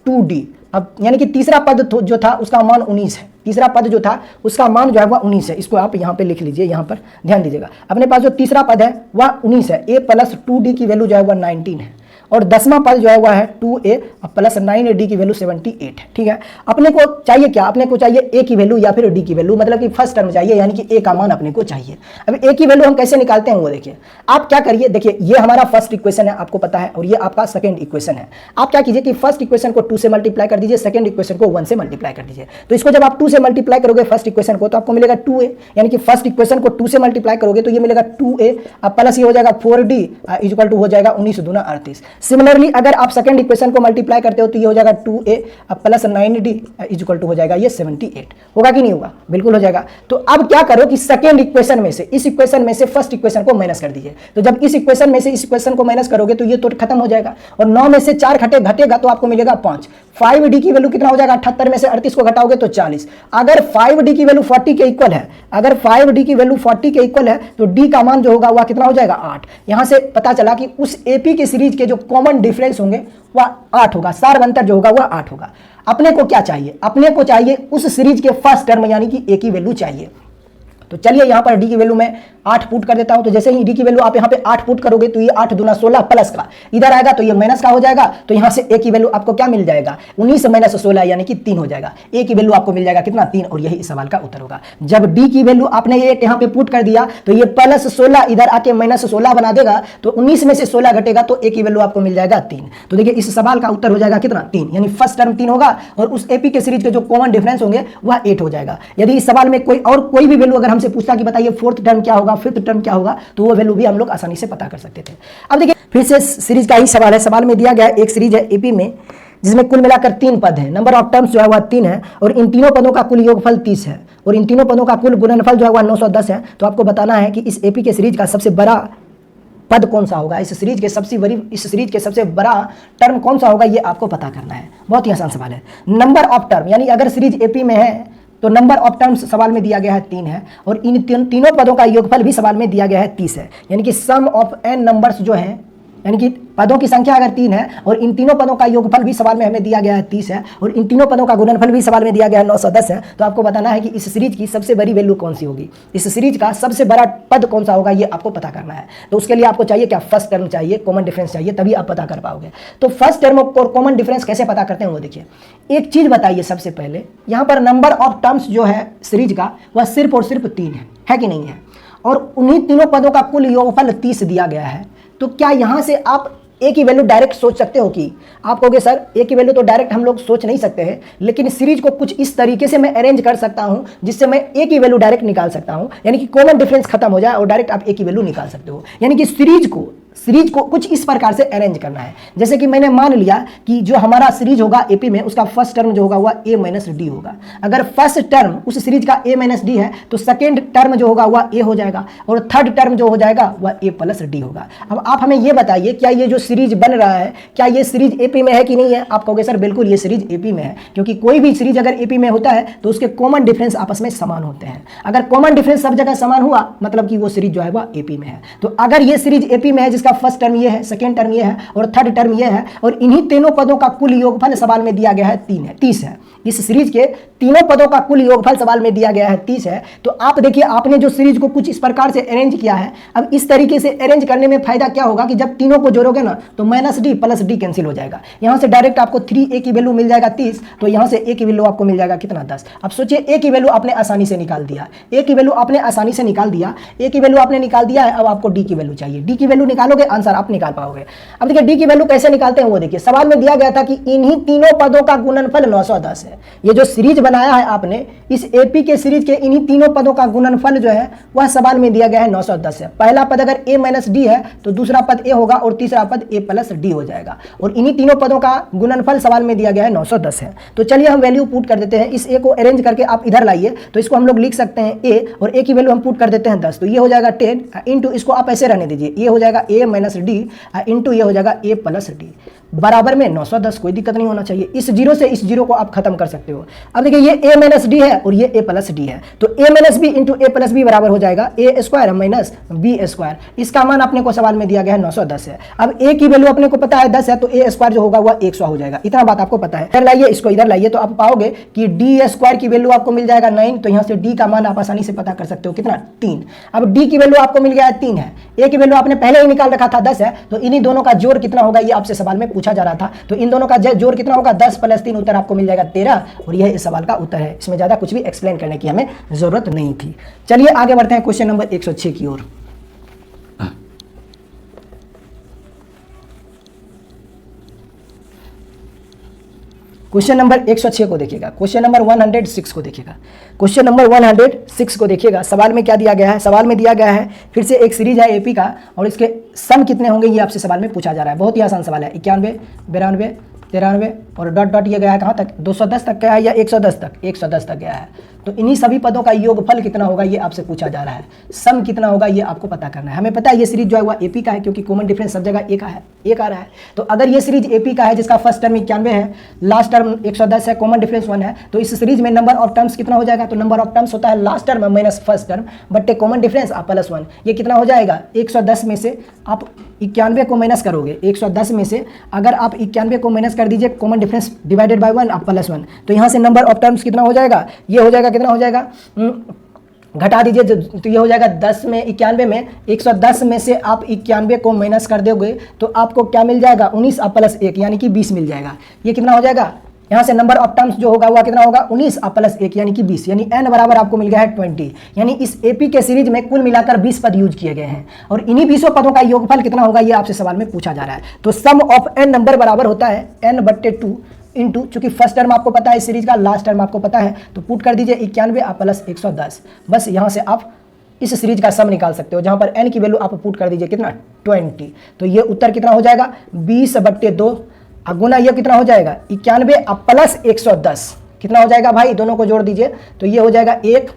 2d, अब यानी कि तीसरा पद जो था उसका मान 19 है, तीसरा पद जो था उसका मान जो है वह 19 है। इसको आप यहाँ पे लिख लीजिए, यहाँ पर ध्यान दीजिएगा। अपने पास जो तीसरा पद है वह 19 है, a प्लस 2d की वैल्यू जो है वह 19 है और 10वां पद जो है वह है 2a प्लस 9d की वैल्यू 78 है। ठीक है, अपने को चाहिए क्या, अपने को चाहिए a की वैल्यू या फिर d की वैल्यू, मतलब कि फर्स्ट टर्म चाहिए, यानी कि a का मान अपने को चाहिए। अब a की वैल्यू हम कैसे निकालते हैं वो देखिए। आप क्या करिए, देखिए ये हमारा फर्स्ट इक्वेशन है आपको पता है और ये आपका सेकंड इक्वेशन है। आप क्या कीजिए कि फर्स्ट इक्वेशन को 2 से मल्टीप्लाई कर दीजिए, सेकंड इक्वेशन को 1 से मल्टीप्लाई कर दीजिए। तो इसको जब आप 2 से मल्टीप्लाई करोगे फर्स्ट इक्वेशन को तो आपको मिलेगा 2a, यानी कि फर्स्ट इक्वेशन को 2 से मल्टीप्लाई करोगे तो ये मिलेगा 2a प्लस ये हो जाएगा 4d इक्वल टू हो जाएगा 19 दूना 38। सिमिलरली अगर आप सेकंड इक्वेशन को मल्टीप्लाई करते हो तो ये हो जाएगा 2a plus 9d equal to हो जाएगा ये 78। होगा कि नहीं होगा, बिल्कुल हो जाएगा। तो अब क्या करो कि सेकंड इक्वेशन में से इस इक्वेशन में से फर्स्ट इक्वेशन को माइनस कर दीजिए। तो जब इस इक्वेशन में से इस इक्वेशन को माइनस करोगे तो ये तो खत्म हो जाएगा और 9 में से 4 घटेगा तो आपको मिलेगा 5। 5d की वैल्यू कितना हो जाएगा, 78 में से 38 को घटाओगे तो 40। अगर 5d की वैल्यू 40 के इक्वल है, अगर 5d की वैल्यू 40 के इक्वल है तो d का मान जो होगा वह कितना हो जाएगा 8। यहां से पता चला कि उस एपी के सीरीज के जो कॉमन डिफरेंस होंगे वह 8 होगा, सार अंतर जो होगा वह 8 होगा। अपने को क्या चाहिए, अपने को चाहिए उस सीरीज के फर्स्ट टर्म यानी कि a की वैल्यू चाहिए। तो चलिए यहाँ पर d की वैल्यू मैं 8 पुट कर देता हूं। तो जैसे ही d की वैल्यू आप यहाँ पे 8 पुट करोगे तो ये 8 दूना 16 प्लस का इधर आएगा तो ये माइनस का हो जाएगा। तो यहाँ से a की वैल्यू आपको क्या मिल जाएगा, 19 माइनस 16 यानी कि 3 हो जाएगा। a की वैल्यू आपको मिल जाएगा कितना, 3, और यही इस सवाल का उत्तर होगा। जब d की वैल्यू आपने ये यहाँ पे पुट कर दिया तो ये प्लस 16 इधर आके माइनस 16 बना देगा, तो 19 में से 16 घटेगा तो a की वैल्यू आपको मिल जाएगा 3। तो देखिए इस सवाल का उत्तर हो जाएगा कितना, 3, यानी फर्स्ट टर्म 3 होगा और उस एपी के सीरीज के जो कॉमन डिफरेंस होंगे वह 8 हो जाएगा। यदि इस सवाल में कोई भी वैल्यू अगर हमसे पूछता कि बताइए फोर्थ टर्म क्या होगा, फिफ्थ टर्म क्या होगा, तो वो वैल्यू भी हम लोग आसानी से पता कर सकते थे। अब देखिए फिर से सीरीज का ही सवाल है। सवाल में दिया गया है एक सीरीज है एपी में जिसमें कुल मिलाकर 3 पद हैं, नंबर ऑफ टर्म्स जो है वह 3 है और इन तीनों पदों का कुल योगफल 30 है और इन तीनों पदों का कुल गुणनफल जो है वह 910 है। तो आपको बताना है कि इस एपी के सीरीज का सबसे बड़ा पद कौन सा होगा, इस सीरीज के सबसे बड़ा टर्म कौन सा होगा, ये आपको पता करना है। बहुत ही आसान सवाल है। नंबर ऑफ टर्म यानी अगर सीरीज एपी में है तो नंबर ऑफ टर्म्स सवाल में दिया गया है 3 है और इन तीनों पदों का योगफल भी सवाल में दिया गया है 30 है, यानी कि सम ऑफ n नंबर्स जो हैं यानी कि पदों की संख्या अगर 3 है और इन तीनों पदों का योगफल भी सवाल में हमें दिया गया है 30 है और इन तीनों पदों का गुणनफल भी सवाल में दिया गया है 910 है, तो आपको बताना है कि इस सीरीज की सबसे बड़ी वैल्यू कौन सी होगी, इस सीरीज का सबसे बड़ा पद कौन सा होगा, ये आपको पता करना है। तो उसके लिए आपको चाहिए क्या, फर्स्ट टर्म चाहिए, कॉमन डिफरेंस चाहिए, तभी आप पता कर पाओगे। तो फर्स्ट टर्म और कॉमन डिफरेंस कैसे पता करते हैं वो देखिए। एक चीज बताइए सबसे पहले, यहाँ पर नंबर ऑफ टर्म्स जो है सीरीज का वह सिर्फ और सिर्फ 3 है कि नहीं है, और उन्हीं तीनों पदों का कुल योगफल 30 दिया गया है। तो क्या यहाँ से आप ए की वैल्यू डायरेक्ट सोच सकते हो? कि आप कहोगे सर ए की वैल्यू तो डायरेक्ट हम लोग सोच नहीं सकते हैं, लेकिन सीरीज को कुछ इस तरीके से मैं अरेंज कर सकता हूं जिससे मैं ए की वैल्यू डायरेक्ट निकाल सकता हूं, यानी कि कॉमन डिफरेंस खत्म हो जाए और डायरेक्ट आप ए की वैल्यू निकाल सकते हो। यानी कि सीरीज को कुछ इस प्रकार से अरेंज करना है। जैसे कि मैंने मान लिया कि जो हमारा सीरीज होगा एपी में, उसका फर्स्ट टर्म जो होगा वह ए माइनस डी होगा। अगर फर्स्ट टर्म उस सीरीज का ए माइनस डी है तो सेकेंड टर्म जो होगा वह ए हो जाएगा और थर्ड टर्म जो हो जाएगा वह ए प्लस डी होगा। अब आप हमें यह बताइए, क्या ये जो सीरीज बन रहा है क्या ये सीरीज एपी में है कि नहीं है? आप कहोगे सर बिल्कुल ये सीरीज एपी में है, क्योंकि कोई भी सीरीज अगर एपी में होता है तो उसके कॉमन डिफरेंस आपस में समान होते हैं। अगर कॉमन डिफरेंस सब जगह समान हुआ मतलब कि वो सीरीज जो है वह एपी में है। तो अगर ये सीरीज एपी में है जिसका फर्स्ट टर्म ये है, सेकेंड टर्म ये है और थर्ड टर्म ये है, और इन्हीं तीनों पदों का कुल योगफल सवाल में दिया गया है 30 है, इस सीरीज के तीनों पदों का कुल योगफल सवाल में दिया गया है 30 है। तो आप देखिए आपने जो सीरीज को कुछ इस प्रकार से अरेंज किया है। अब इस तरीके से अरेंज करने में फायदा क्या होगा कि जब तीनों को जोड़ोगे ना तो minus D plus D cancel हो जाएगा। यहां से डायरेक्ट आपको 3a की वैल्यू मिल जाएगा 30, तो यहां से a की वैल्यू आपको मिल जाएगा कितना, 10। अब सोचिए a की वैल्यू आपने आसानी से निकाल दिया, a की वैल्यू आपने आसानी से निकाल दिया, a की वैल्यू आपने निकाल दिया है। अब आपको d की वैल्यू चाहिए, d की वैल्यू निकालोगे आंसर आप निकाल पाओगे। अब देखिए d की वैल्यू कैसे निकालते हैं वो देखिए। सवाल में दिया गया था कि इन्हीं तीनों पदों का गुणनफल 910 है। ये जो सीरीज बनाया है आपने, इस एपी के सीरीज के इन्हीं तीनों पदों का गुणनफल जो है वह सवाल में दिया गया है 910 है। पहला पद अगर a माइनस डी है तो दूसरा पद a होगा और तीसरा पद a प्लस डी हो जाएगा, और इन्हीं तीनों पदों का गुणनफल सवाल में दिया गया है 910 है। तो चलिए हम वैल्यू पुट कर देते हैं। इस a को अरेंज करके आप इधर लाइए, तो इसको हम लोग लिख सकते हैं a, और a की वैल्यू हम पुट कर देते हैं 10, तो ये हो जाएगा 10 इंटू, इसको आप ऐसे रहने दीजिए, ये हो जाएगा a माइनस डी इंटू ये हो जाएगा a प्लस डी बराबर में 910। कोई दिक्कत नहीं होना चाहिए, इस जीरो से इस जीरो को आप खत्म कर सकते हो। अब देखिए ये a माइनस डी है और ये a प्लस डी है, तो a minus B into a plus B बराबर हो जाएगा a square minus B square. इसका मान अपने को सवाल में दिया गया है 910 है। अब a की वैल्यू अपने को पता है 10 है, तो a स्क्वायर जो होगा वह 100 हो जाएगा। इतना बात आपको पता है। इधर लाइए, इसको इधर लाइए, तो आप पाओगे कि डी स्क्वायर की वैल्यू आपको मिल जाएगा 9, तो यहाँ से d का मान आप आसानी से पता कर सकते हो कितना, 3। अब d की वैल्यू आपको मिल गया है 3 है, a की वैल्यू आपने पहले ही निकाल रखा था 10 है, तो इन्हीं दोनों का जोड़ कितना होगा ये आपसे सवाल में पूछा जा रहा था। तो इन दोनों का जोड़ कितना होगा, 10 प्लस 3, उत्तर आपको मिल जाएगा 13, और यह इस सवाल का उत्तर है। इसमें ज्यादा कुछ भी एक्सप्लेन करने की हमें जरूरत नहीं थी। चलिए आगे बढ़ते हैं क्वेश्चन नंबर 106 की ओर। क्वेश्चन नंबर 106 को देखिएगा, क्वेश्चन नंबर 106 को देखिएगा, क्वेश्चन नंबर 106 को देखिएगा। सवाल में क्या दिया गया है? सवाल में दिया गया है फिर से एक सीरीज है एपी का, और इसके सम कितने होंगे ये आपसे सवाल में पूछा जा रहा है। बहुत ही आसान सवाल है। 91, 92, 93 और डॉट डॉट ये गया है कहाँ तक, 210 तक गया है या 110 तक, 110 तक गया है। तो इन्हीं सभी पदों का योगफल कितना होगा ये आपसे पूछा जा रहा है। सम कितना होगा ये आपको पता करना है। हमें पता है ये सीरीज जो है वह एपी का है, क्योंकि कॉमन डिफरेंस सब जगह एक आ रहा है। तो अगर ये सीरीज एपी का है जिसका फर्स्ट टर्म 91 है, लास्ट टर्म 110 है, कॉमन डिफरेंस 1 है, तो इस सीरीज में नंबर ऑफ टर्म्स कितना हो जाएगा? तो नंबर ऑफ टर्म्स होता है last term minus first term बट्टे कॉमन डिफरेंस प्लस 1। ये कितना हो जाएगा? 110 में से आप 91 को माइनस करोगे, 110 में से अगर आप 91 को माइनस कर दीजिए कॉमन डिफरेंस डिवाइडेड बाय 1 आप प्लस 1, तो यहाँ से नंबर ऑफ टर्म्स कितना हो जाएगा? ये हो जाएगा, कितना हो जाएगा, घटा दीजिए, तो ये हो जाएगा 10 में 91 में 110 में से आप 91 को माइनस कर दोगे तो आपको क्या मिल जाएगा? 19 प्लस 1 यानी कि 20 मिल जाएगा। ये कितना हो जाएगा? यहाँ से नंबर ऑफ टर्म्स जो होगा वह कितना होगा? 19 प्लस 1 यानी कि 20, यानी n बराबर आपको मिल गया है 20। यानी इस एपी के सीरीज में कुल मिलाकर 20 पद यूज किए गए हैं, और इन्हीं 20 पदों का योगफल कितना होगा ये आपसे सवाल में पूछा जा रहा है। तो सम ऑफ n नंबर बराबर होता है n/2 इंटू, चूंकि फर्स्ट टर्म आपको पता है इस सीरीज का, लास्ट टर्म आपको पता है, तो पुट कर दीजिए 91 प्लस 110। बस यहाँ से आप इस सीरीज का सम निकाल सकते हो, जहां पर n की वैल्यू आप पुट कर दीजिए कितना, 20। तो ये उत्तर कितना हो जाएगा? 20/2 गुना ये कितना हो जाएगा? 91 प्लस 110 कितना हो जाएगा भाई? दोनों को जोड़ दीजिए, तो ये हो जाएगा 1,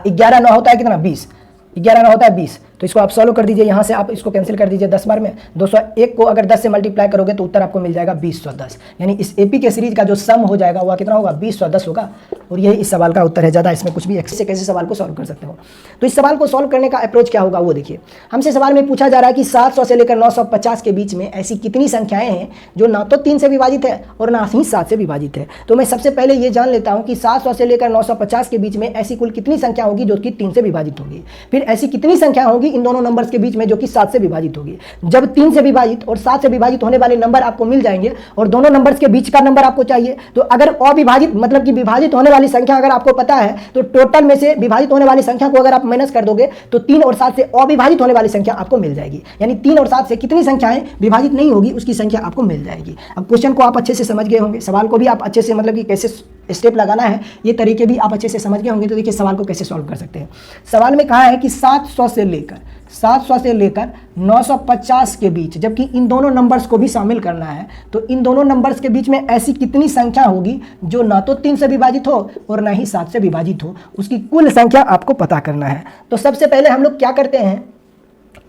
11 9 होता है कितना? 20, 11 9 होता है 20, तो इसको आप सॉल्व कर दीजिए, यहाँ से आप इसको कैंसिल कर दीजिए 10 बार में। 201 को अगर 10 से मल्टीप्लाई करोगे तो उत्तर आपको मिल जाएगा 2010, यानी इस एपी के सीरीज का जो सम हो जाएगा वह कितना होगा 2010 होगा। और यही इस सवाल का उत्तर है, ज़्यादा इसमें कुछ भी ऐसे कैसे सवाल को सॉल्व कर सकते हो। तो इस सवाल को सॉल्व करने का अप्रोच क्या होगा वो देखिए। हमसे सवाल में पूछा जा रहा है कि 700 से लेकर 950 के बीच में ऐसी कितनी संख्याएं हैं जो ना तो 3 से विभाजित है और ना ही 7 से विभाजित है। तो मैं सबसे पहले ये जान लेता हूं कि 700 से लेकर 950 के बीच में ऐसी कुल कितनी संख्या होगी जो कि 3 से विभाजित होगी। फिर ऐसी कितनी संख्या होगी इन दोनों नंबर्स के बीच में जो कि 7 से विभाजित होगी। जब 3 से विभाजित और 7 से विभाजित होने वाले नंबर आपको मिल जाएंगे और दोनों नंबर्स के बीच का नंबर आपको चाहिए, तो अगर अविभाजित मतलब कि विभाजित होने वाली संख्या अगर आपको पता है तो टोटल में से विभाजित होने वाली संख्या को अगर आप माइनस कर दोगे तो 3 और 7 से अविभाजित होने वाली संख्या आपको मिल जाएगी। यानी 3 और 7 से कितनी संख्याएं विभाजित नहीं होगी उसकी संख्या आपको मिल जाएगी। अब क्वेश्चन को आप अच्छे से समझ गए होंगे, सवाल को भी आप अच्छे से मतलब कि कैसे स्टेप लगाना है ये तरीके भी आप अच्छे से समझ गए होंगे। तो देखिए सवाल को कैसे सॉल्व कर सकते हैं। सवाल में कहा है कि 700 से लेकर 950 के बीच, जबकि इन दोनों नंबर्स को भी शामिल करना है, तो इन दोनों नंबर्स के बीच में ऐसी कितनी संख्या होगी जो ना तो 3 से विभाजित हो और ना ही 7 से विभाजित हो, उसकी कुल संख्या आपको पता करना है। तो सबसे पहले हम लोग क्या करते हैं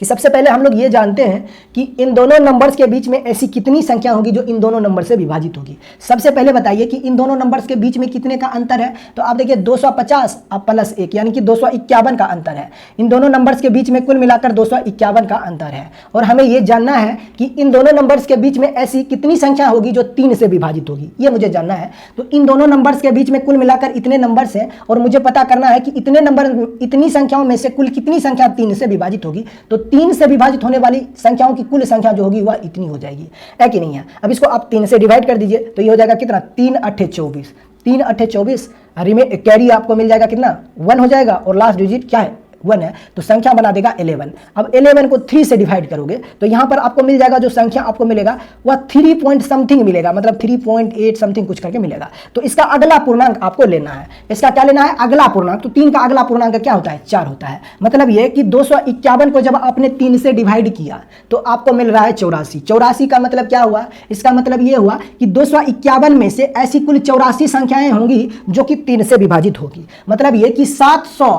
कि सबसे पहले हम लोग ये जानते हैं कि इन दोनों नंबर्स के बीच में ऐसी कितनी संख्या होगी जो इन दोनों नंबर से विभाजित होगी। सबसे पहले बताइए कि इन दोनों नंबर्स के बीच में कितने का अंतर है। तो आप देखिए 250 अब प्लस 1 यानी कि 251 का अंतर है। इन दोनों नंबर्स के बीच में कुल मिलाकर 251 का अंतर है। और हमें ये जानना है कि इन दोनों नंबर्स के बीच में ऐसी कितनी संख्या होगी जो 3 से विभाजित होगी, ये मुझे जानना है। तो इन दोनों नंबर्स के बीच में कुल मिलाकर इतने नंबर्स हैं और मुझे पता करना है कि इतने नंबर इतनी संख्याओं में से कुल कितनी संख्या 3 से विभाजित होगी। तो 3 से विभाजित होने वाली संख्याओं की कुल संख्या जो होगी वह इतनी हो जाएगी, है कि नहीं है। अब इसको आप 3 से डिवाइड कर दीजिए तो ये हो जाएगा कितना 3 8 24, 3 8 24, कैरी आपको मिल जाएगा कितना 1 हो जाएगा और लास्ट डिजिट क्या है 1 है, तो संख्या बना देगा 11। अब 11 को 3 से डिवाइड करोगे तो यहां पर आपको मिल जाएगा जो संख्या आपको मिलेगा वह 3 पॉइंट समथिंग मिलेगा, मतलब 3.8 समथिंग कुछ करके मिलेगा। तो इसका अगला पूर्णांक आपको लेना है। इसका क्या लेना है अगला पूर्णांक। तो 3 का अगला पूर्णांक क्या होता है 4 होता है। मतलब यह कि 251 को जब आपने 3 से डिवाइड किया तो आपको मिल रहा है 84। 84 का मतलब क्या हुआ, इसका मतलब यह हुआ कि 251 में से ऐसी कुल 84 संख्याएं होंगी जो कि 3 से विभाजित होगी। मतलब यह कि 700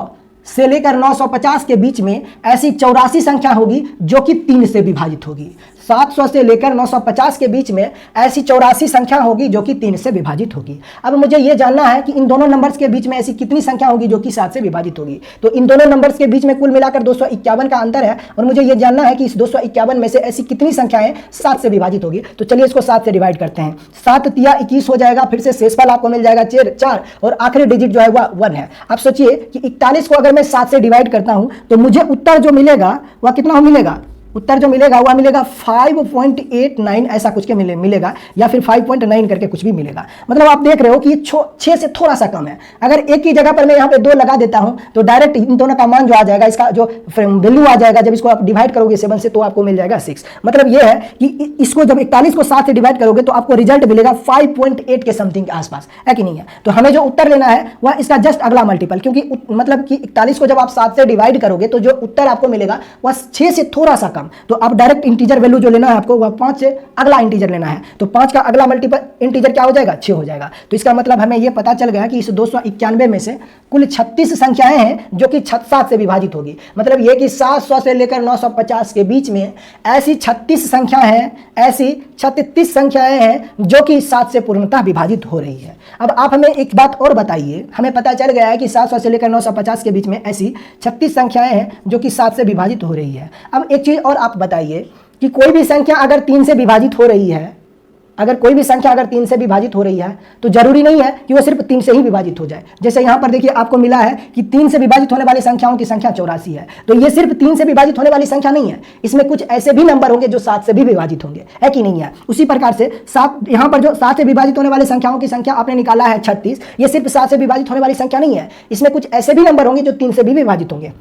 से लेकर 950 के बीच में ऐसी 84 संख्या होगी जो कि 3 से विभाजित होगी। 700 से लेकर 950 के बीच में ऐसी 84 संख्या होगी जो कि 3 से विभाजित होगी। अब मुझे यह जानना है कि इन दोनों नंबर्स के बीच में ऐसी कितनी संख्या होगी जो कि 7 से विभाजित होगी। तो इन दोनों नंबर्स के बीच में कुल मिलाकर 251 का अंतर है और मुझे यह जानना है कि इस 251 में से ऐसी कितनी संख्याएं 7 से विभाजित होगी। तो चलिए इसको 7 से डिवाइड करते हैं। 7 तिया 21 हो जाएगा, फिर से शेषफल आपको मिल जाएगा 4 और आखिरी डिजिट जो है वह 1 है। आप सोचिए कि 41 को अगर मैं 7 से डिवाइड करता हूं तो मुझे उत्तर जो मिलेगा वह कितना मिलेगा, उत्तर जो मिलेगा वह मिलेगा 5.89 ऐसा कुछ के मिलेगा या फिर 5.9 करके कुछ भी मिलेगा। मतलब आप देख रहे हो कि ये 6 से थोड़ा सा कम है। अगर एक ही जगह पर मैं यहाँ पे 2 लगा देता हूँ तो डायरेक्ट इन दोनों का मान जो आ जाएगा, इसका जो वैल्यू आ जाएगा जब इसको आप डिवाइड करोगे 7 से तो आपको मिल जाएगा 6। मतलब ये है कि इसको जब 41 को 7 से डिवाइड करोगे तो आपको रिजल्ट मिलेगा 5.8 के समथिंग के आसपास, है कि नहीं है। तो हमें जो उत्तर लेना है वह इसका जस्ट अगला मल्टीपल, क्योंकि मतलब कि 41 को जब आप 7 से डिवाइड करोगे तो जो उत्तर आपको मिलेगा वह 6 से थोड़ा सा कम। तो आप डायरेक्ट इंटीजर वैल्यू जो लेना है आपको वह 5 से अगला इंटीजर लेना है। तो 5 का अगला मल्टीपल इंटीजर क्या हो जाएगा 6 हो जाएगा। तो इसका मतलब हमें यह पता चल गया कि इस 291 में से कुल 36 संख्याएं हैं जो कि 7 से विभाजित होगी। मतलब यह कि 700 से लेकर 950 के बीच में ऐसी 36 संख्याएं हैं, ऐसी 36 संख्याएं हैं जो कि 7 से पूर्णतः विभाजित हो रही है। अब आप हमें एक बात और बताइए, हमें पता चल गया है कि 700 से लेकर 950 के बीच में ऐसी 36 संख्याएं हैं जो कि 7 से विभाजित हो रही है। अब एक चीज और आप बताइए कि कोई भी संख्या अगर 3 से विभाजित हो रही है, अगर कोई भी संख्या अगर 3 से विभाजित हो रही है तो जरूरी नहीं है कि वो सिर्फ 3 से ही विभाजित हो जाए। जैसे यहाँ पर देखिए आपको मिला है कि 3 से विभाजित होने वाली संख्याओं की संख्या 84 है, तो ये सिर्फ 3 से विभाजित होने वाली संख्या नहीं है, इसमें कुछ ऐसे भी नंबर होंगे जो 7 से भी विभाजित होंगे, है कि नहीं है। उसी प्रकार से 7 यहाँ पर जो 7 से विभाजित होने वाली संख्याओं की संख्या आपने निकाला है 36, ये सिर्फ 7 से विभाजित होने वाली संख्या नहीं है, इसमें कुछ ऐसे भी नंबर होंगे जो 3 से भी विभाजित होंगे।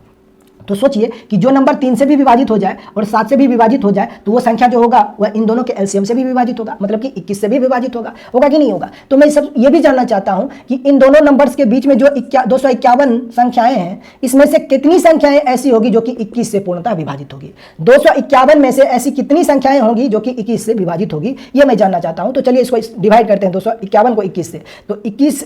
तो सोचिए कि जो नंबर 3 से भी विभाजित हो जाए और 7 से भी विभाजित हो जाए तो वो संख्या जो होगा वह इन दोनों के एलसीएम से भी विभाजित होगा, मतलब कि 21 से भी विभाजित होगा कि नहीं होगा। तो मैं सब ये भी जानना चाहता हूं कि इन दोनों नंबर्स के बीच में जो 251 संख्याएं हैं इसमें से कितनी संख्याएं ऐसी होगी जो कि 21 से पूर्णतः विभाजित होगी। 251 में से ऐसी कितनी संख्याएं होंगी जो कि 21 से विभाजित होगी, ये मैं जानना चाहता हूं। तो चलिए इसको डिवाइड करते हैं 251 को 21 से। तो 21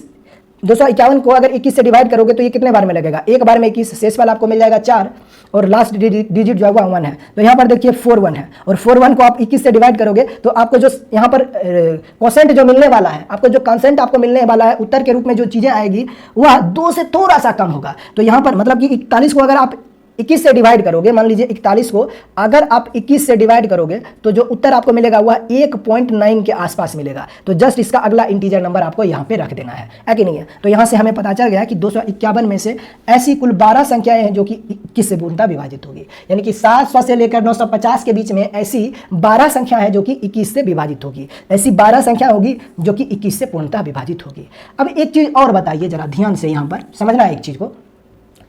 251 को अगर 21 से डिवाइड करोगे तो ये कितने बार में लगेगा, एक बार में 21, शेष वाला आपको मिल जाएगा 4 और लास्ट डिजिट जो है 1 है। तो यहाँ पर देखिए 4 है और 4 को आप 21 से डिवाइड करोगे तो आपको जो यहाँ पर क्वोशेंट जो मिलने वाला है, आपको जो कॉन्सेंट आपको मिलने वाला है उत्तर के रूप में जो चीज़ें आएगी वह 2 से थोड़ा सा कम होगा। तो यहाँ पर मतलब कि 41 को अगर आप 21 से डिवाइड करोगे, मान लीजिए 41 को अगर आप 21 से डिवाइड करोगे तो जो उत्तर आपको मिलेगा वह 1.9 के आसपास मिलेगा। तो जस्ट इसका अगला इंटीजर नंबर आपको यहाँ पे रख देना है कि नहीं है। तो यहाँ से हमें पता चल गया कि 251 में से ऐसी कुल 12 संख्याएं हैं जो कि 21 से पूर्णतः विभाजित होगी, यानी कि 700 से लेकर 950 के बीच में ऐसी 12 संख्या है जो कि 21 से विभाजित होगी, ऐसी 12 संख्या होगी जो कि 21 से पूर्णतः विभाजित होगी। अब एक चीज़ और बताइए जरा ध्यान से, यहाँ पर समझना है एक चीज़ को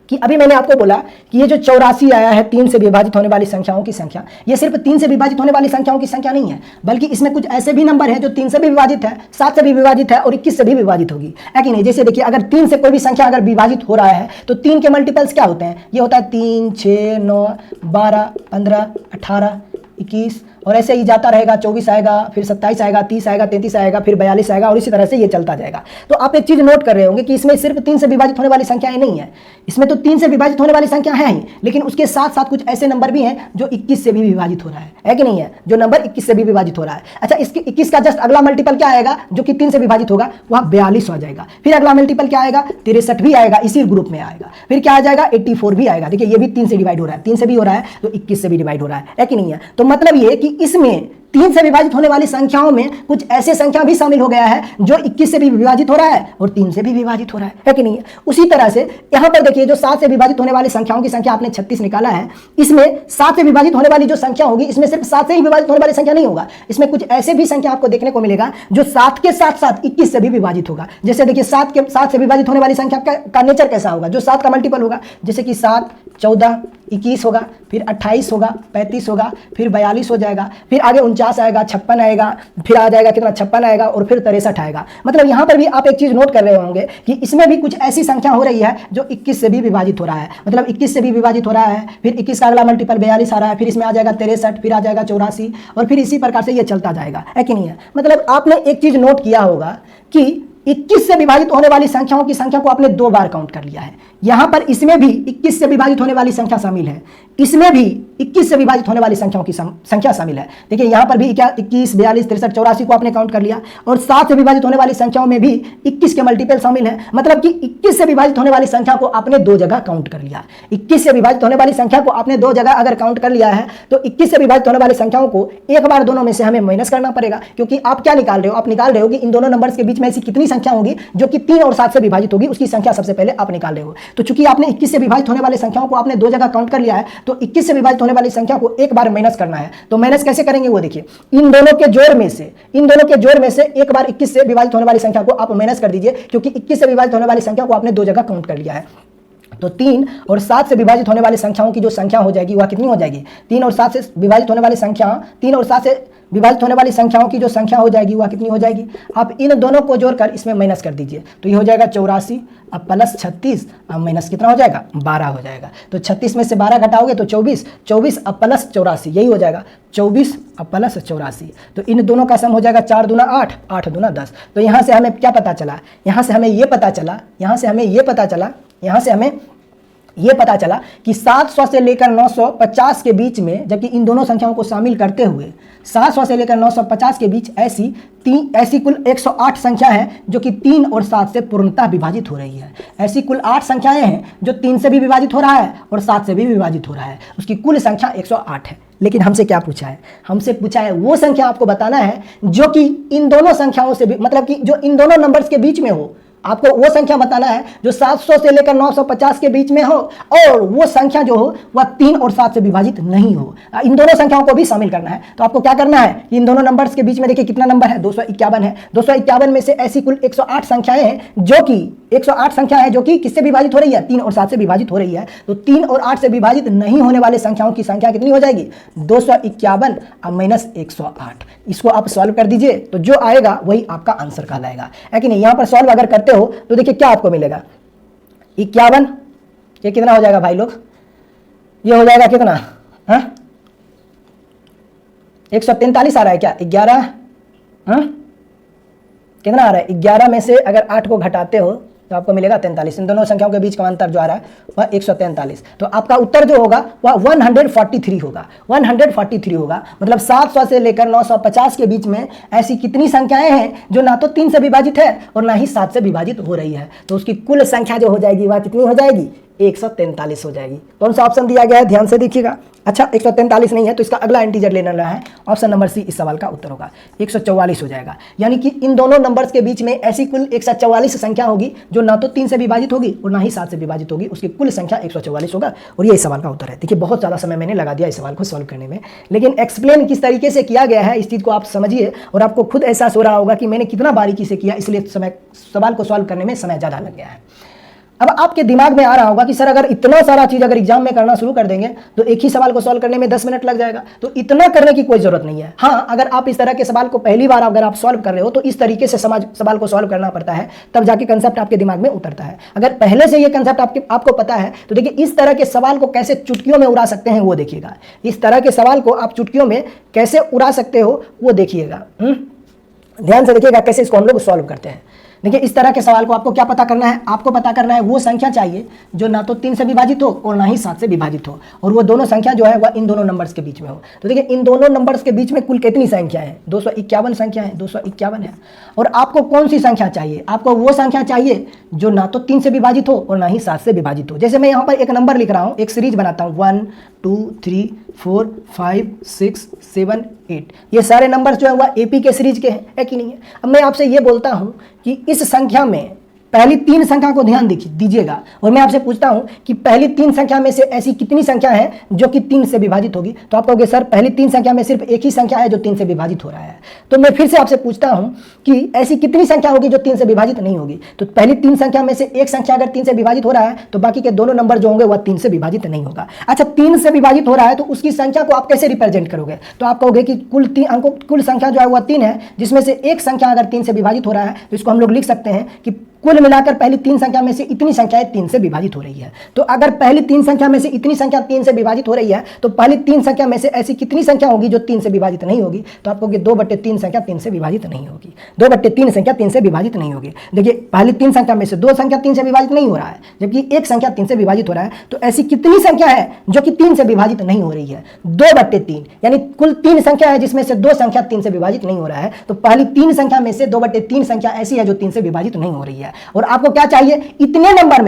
कि अभी मैंने आपको बोला कि ये जो 84 आया है 3 से विभाजित होने वाली संख्याओं की संख्या, ये सिर्फ 3 से विभाजित होने वाली संख्याओं की संख्या नहीं है, बल्कि इसमें कुछ ऐसे भी नंबर हैं जो 3 से भी विभाजित है, 7 से भी विभाजित है और 21 से भी विभाजित होगी, है कि नहीं। जैसे देखिए अगर 3 से कोई भी संख्या अगर विभाजित हो रहा है तो 3 के मल्टीपल्स क्या होते हैं, ये होता है 3, 6, 9, 12, 15, 18, 21 और ऐसे ही जाता रहेगा। 24 आएगा, फिर 27 आएगा, 30 आएगा, 33 आएगा, फिर 42 आएगा और इसी तरह से ये चलता जाएगा। तो आप एक चीज़ नोट कर रहे होंगे कि इसमें सिर्फ 3 से विभाजित होने वाली संख्याएं नहीं है, इसमें तो 3 से विभाजित होने वाली संख्या है ही, लेकिन उसके साथ साथ कुछ ऐसे नंबर भी हैं जो 21 से भी विभाजित हो रहा है कि नहीं है, जो नंबर 21 से भी विभाजित हो रहा है। अच्छा, इसके 21 का जस्ट अगला मल्टीपल क्या आएगा जो कि 3 से विभाजित होगा, वह 42 हो जाएगा। फिर अगला मल्टीपल क्या आएगा, 63 भी आएगा, इसी ग्रुप में आएगा। फिर क्या आ जाएगा, 84 भी आएगा। देखिए ये भी 3 से डिवाइड हो रहा है, 3 से भी हो रहा है तो 21 से भी डिवाइड हो रहा है कि नहीं है। तो मतलब ये कि इसमें 3 से विभाजित होने वाली संख्याओं में कुछ ऐसे संख्या भी शामिल हो गया है जो 21 से भी विभाजित हो रहा है और 3 से भी विभाजित हो रहा है कि नहीं है। उसी तरह से यहाँ पर देखिए जो 7 से विभाजित होने वाली संख्याओं की संख्या आपने 36 निकाला है, इसमें 7 से विभाजित होने वाली जो संख्या होगी इसमें सिर्फ 7 से ही विभाजित होने वाली संख्या नहीं होगा, इसमें कुछ ऐसे भी संख्या आपको देखने को मिलेगा जो 7 के साथ साथ 21 से भी विभाजित होगा। जैसे देखिए 7 से विभाजित होने वाली संख्या का नेचर कैसा होगा, जो 7 का मल्टीपल होगा, जैसे कि 7, 14, 21 होगा, फिर 28 होगा, 35 होगा, फिर 42 हो जाएगा, फिर आगे 49 आएगा, 56 आएगा, फिर आ जाएगा कितना 56 आएगा और फिर 63 आएगा। मतलब यहाँ पर भी आप एक चीज़ नोट कर रहे होंगे कि इसमें भी कुछ ऐसी संख्या हो रही है जो 21 से भी विभाजित हो रहा है, मतलब 21 से भी विभाजित हो रहा है, फिर 21 का अगला मल्टीपल 42 आ रहा है, फिर इसमें आ जाएगा 63, फिर आ जाएगा 84 और फिर इसी प्रकार से ये चलता जाएगा, है कि नहीं है। मतलब आपने एक चीज़ नोट किया होगा कि 21 से विभाजित होने वाली संख्याओं की संख्या को आपने 2 बार काउंट कर लिया है। यहाँ पर इसमें भी 21 से विभाजित होने वाली संख्या शामिल है, इसमें भी 21 से विभाजित होने वाली संख्याओं की संख्या शामिल है। देखिए यहाँ पर भी क्या 21, 42, 63, 84 को आपने काउंट कर लिया और 7 से विभाजित होने वाली संख्याओं में भी 21 के मल्टीपल शामिल है। मतलब कि 21 से विभाजित होने वाली संख्या को आपने 2 जगह काउंट कर लिया। 21 से विभाजित होने वाली संख्या को आपने 2 जगह अगर काउंट कर लिया है तो 21 से विभाजित होने वाली संख्याओं को एक बार दोनों में से हमें माइनस करना पड़ेगा, क्योंकि आप क्या निकाल रहे हो, आप निकाल रहे हो कि इन दोनों नंबर्स के बीच में ऐसी कितनी संख्या होगी जो कि 3 और 7 से विभाजित होगी, उसकी संख्या सबसे पहले आप निकाल रहे हो। तो चूंकि आपने 21 से विभाजित होने वाली संख्याओं को आपने 2 जगह काउंट कर लिया है तो 21 से विभाजित होने वाली संख्या को एक बार माइनस करना है। तो माइनस कैसे करेंगे वो देखिए, इन दोनों के जोड़ में से एक बार 21 से विभाजित होने वाली संख्या को आप माइनस कर दीजिए, क्योंकि 21 से विभाजित होने वाली संख्या को आपने 2 जगह काउंट कर लिया है। तो 3 और 7 से विभाजित होने वाली संख्याओं की जो संख्या हो जाएगी वह कितनी हो जाएगी, 3 और 7 से विभाजित होने वाली संख्याओं की जो संख्या हो जाएगी वह कितनी हो जाएगी। आप इन दोनों को जोड़कर इसमें माइनस कर दीजिए तो ये हो जाएगा 84, अब प्लस 36, अब माइनस कितना हो जाएगा, 12 हो जाएगा। तो 36 में से 12 घटाओगे तो 24, 24 अब प्लस 84, यही हो जाएगा 24 अब प्लस 84। तो इन दोनों का सम हो जाएगा 4 दूना 8, 8 दूना 10। तो यहाँ से हमें क्या पता चला, यहाँ से हमें ये पता चला कि 700 से लेकर 950 के बीच में, जबकि इन दोनों संख्याओं को शामिल करते हुए 700 से लेकर 950 के बीच ऐसी कुल 108 संख्या है जो कि 3 और 7 से पूर्णतः विभाजित हो रही है। ऐसी कुल 8 संख्याएं हैं जो 3 से भी विभाजित हो रहा है और 7 से भी विभाजित हो रहा है, उसकी कुल संख्या 108 है। लेकिन हमसे क्या पूछा है, हमसे पूछा है वो संख्या आपको बताना है जो कि इन दोनों संख्याओं से भी, मतलब कि जो इन दोनों नंबर्स के बीच में हो। आपको वो संख्या बताना है जो 700 से लेकर 950 के बीच में हो और वो संख्या जो हो वह 3 और 7 से विभाजित नहीं हो। इन दोनों संख्याओं को भी शामिल करना है। तो आपको क्या करना है, इन दोनों नंबर्स के बीच में देखिए कितना नंबर है, 251 है। 251 में से ऐसी कुल 108 संख्याएं हैं जो कि 108 संख्या है जो कि किससे विभाजित हो रही है, 3 और 7 से विभाजित हो रही है। तो 3 और 8 से विभाजित नहीं होने वाले संख्याओं की संख्या कितनी हो जाएगी, 251 अब माइनस 108। इसको आप सॉल्व कर दीजिए तो जो आएगा वही आपका आंसर कहलाएगा, है कि नहीं। यहाँ पर सॉल्व अगर करते हो तो देखिए क्या आपको मिलेगा, 51, ये कितना हो जाएगा भाई लोग, ये हो जाएगा कितना, 143 आ रहा है क्या, 11, कितना आ रहा है, 11 में से अगर 8 को घटाते हो तो आपको मिलेगा 43। इन दोनों संख्याओं के बीच का अंतर जो आ रहा है वह 143। तो आपका उत्तर जो होगा वह 143 होगा, 143 होगा। मतलब 700 से लेकर 950 के बीच में ऐसी कितनी संख्याएं हैं जो ना तो 3 से विभाजित है और ना ही 7 से विभाजित हो रही है। तो उसकी कुल संख्या जो हो जाएगी वह कितनी हो जाएगी? 143 हो जाएगी। कौन सा ऑप्शन दिया गया है, ध्यान से देखिएगा। अच्छा 143 नहीं है तो इसका अगला इंटीजर लेना रहा है, ऑप्शन नंबर सी इस सवाल का उत्तर होगा, 144 हो जाएगा। यानी कि इन दोनों नंबर्स के बीच में ऐसी कुल 144 संख्या होगी जो ना तो 3 से विभाजित होगी और ना ही 7 से विभाजित होगी, उसकी कुल संख्या 144 होगा और ये इस सवाल का उत्तर है। देखिए बहुत ज़्यादा समय मैंने लगा दिया इस सवाल को सॉल्व करने में, लेकिन एक्सप्लेन किस तरीके से किया गया है इस चीज़ को आप समझिए और आपको खुद एहसास हो रहा होगा कि मैंने कितना बारीकी से किया, इसलिए सवाल को सॉल्व करने में समय ज़्यादा लग गया है। अब आपके दिमाग में आ रहा होगा कि सर अगर इतना सारा चीज़ अगर एग्जाम में करना शुरू कर देंगे तो एक ही सवाल को सॉल्व करने में 10 मिनट लग जाएगा, तो इतना करने की कोई ज़रूरत नहीं है। हाँ, अगर आप इस तरह के सवाल को पहली बार अगर आप सॉल्व कर रहे हो तो इस तरीके से सवाल को सॉल्व करना पड़ता है, तब जाके कंसेप्ट आपके दिमाग में उतरता है। अगर पहले से ये कंसेप्ट आपको पता है तो देखिए इस तरह के सवाल को कैसे चुटकियों में उड़ा सकते हैं वो देखिएगा। इस तरह के सवाल को आप चुटकियों में कैसे उड़ा सकते हो वो देखिएगा। ध्यान से देखिएगा कैसे इसको हम लोग सॉल्व करते हैं। देखिए इस तरह के सवाल को आपको क्या पता करना है, आपको पता करना है वो संख्या चाहिए जो ना तो 3 से विभाजित हो और ना ही 7 से विभाजित हो, और वो दोनों संख्या जो है वह इन दोनों नंबर्स के बीच में हो। तो देखिए इन दोनों नंबर्स के बीच में कुल कितनी संख्या है? 251 संख्या है, 251 है। और आपको कौन सी संख्या चाहिए? आपको वो संख्या चाहिए जो ना तो 3 से विभाजित हो और ना ही 7 से विभाजित हो। जैसे मैं यहाँ पर एक नंबर लिख रहा हूँ, एक सीरीज बनाता हूँ 1 2 3 4 5 6 7 8, ये सारे नंबर्स जो है वह एपी के सीरीज के हैं, है कि नहीं है? अब मैं आपसे ये बोलता हूं कि इस संख्या में पहली 3 संख्या को ध्यान दीजिएगा और मैं आपसे पूछता हूं कि पहली 3 संख्या में से ऐसी कितनी संख्या है जो कि 3 से विभाजित होगी? तो आप कहोगे सर पहली 3 संख्या में सिर्फ एक ही संख्या है जो 3 से विभाजित हो रहा है। तो मैं फिर से आपसे पूछता हूं कि ऐसी कितनी संख्या होगी जो 3 से विभाजित नहीं होगी? तो पहली 3 संख्या में से एक संख्या अगर 3 से विभाजित हो रहा है तो बाकी के दोनों नंबर जो होंगे वह 3 से विभाजित नहीं होगा। अच्छा 3 से विभाजित हो रहा है तो उसकी संख्या को आप कैसे रिप्रेजेंट करोगे? तो आप कहोगे कि कुल संख्या जो है वह 3 है, जिसमें से एक संख्या अगर 3 से विभाजित हो रहा है तो इसको हम लोग लिख सकते हैं कि कुल मिलाकर पहली 3 संख्या में से इतनी संख्याएं 3 से विभाजित हो रही है। तो अगर पहली 3 संख्या में से इतनी संख्या 3 से विभाजित हो रही है तो पहली 3 संख्या में से ऐसी कितनी संख्या होगी जो 3 से विभाजित नहीं होगी? तो आप कहोगे 2/3 संख्या 3 से विभाजित नहीं होगी, 2/3 संख्या 3 से विभाजित नहीं होगी। देखिए पहली 3 संख्या में से 2 संख्या 3 से विभाजित नहीं हो रहा है, जबकि एक संख्या 3 से विभाजित हो रहा है। तो ऐसी कितनी संख्या है जो कि 3 से विभाजित नहीं हो रही है? 2/3, यानी कुल 3 संख्या है जिसमें से 2 संख्या 3 से विभाजित नहीं हो रहा है। तो पहली 3 संख्या में से 2/3 संख्या ऐसी है जो 3 से विभाजित नहीं हो रही है। और आपको क्या चाहिए? इतने नंबर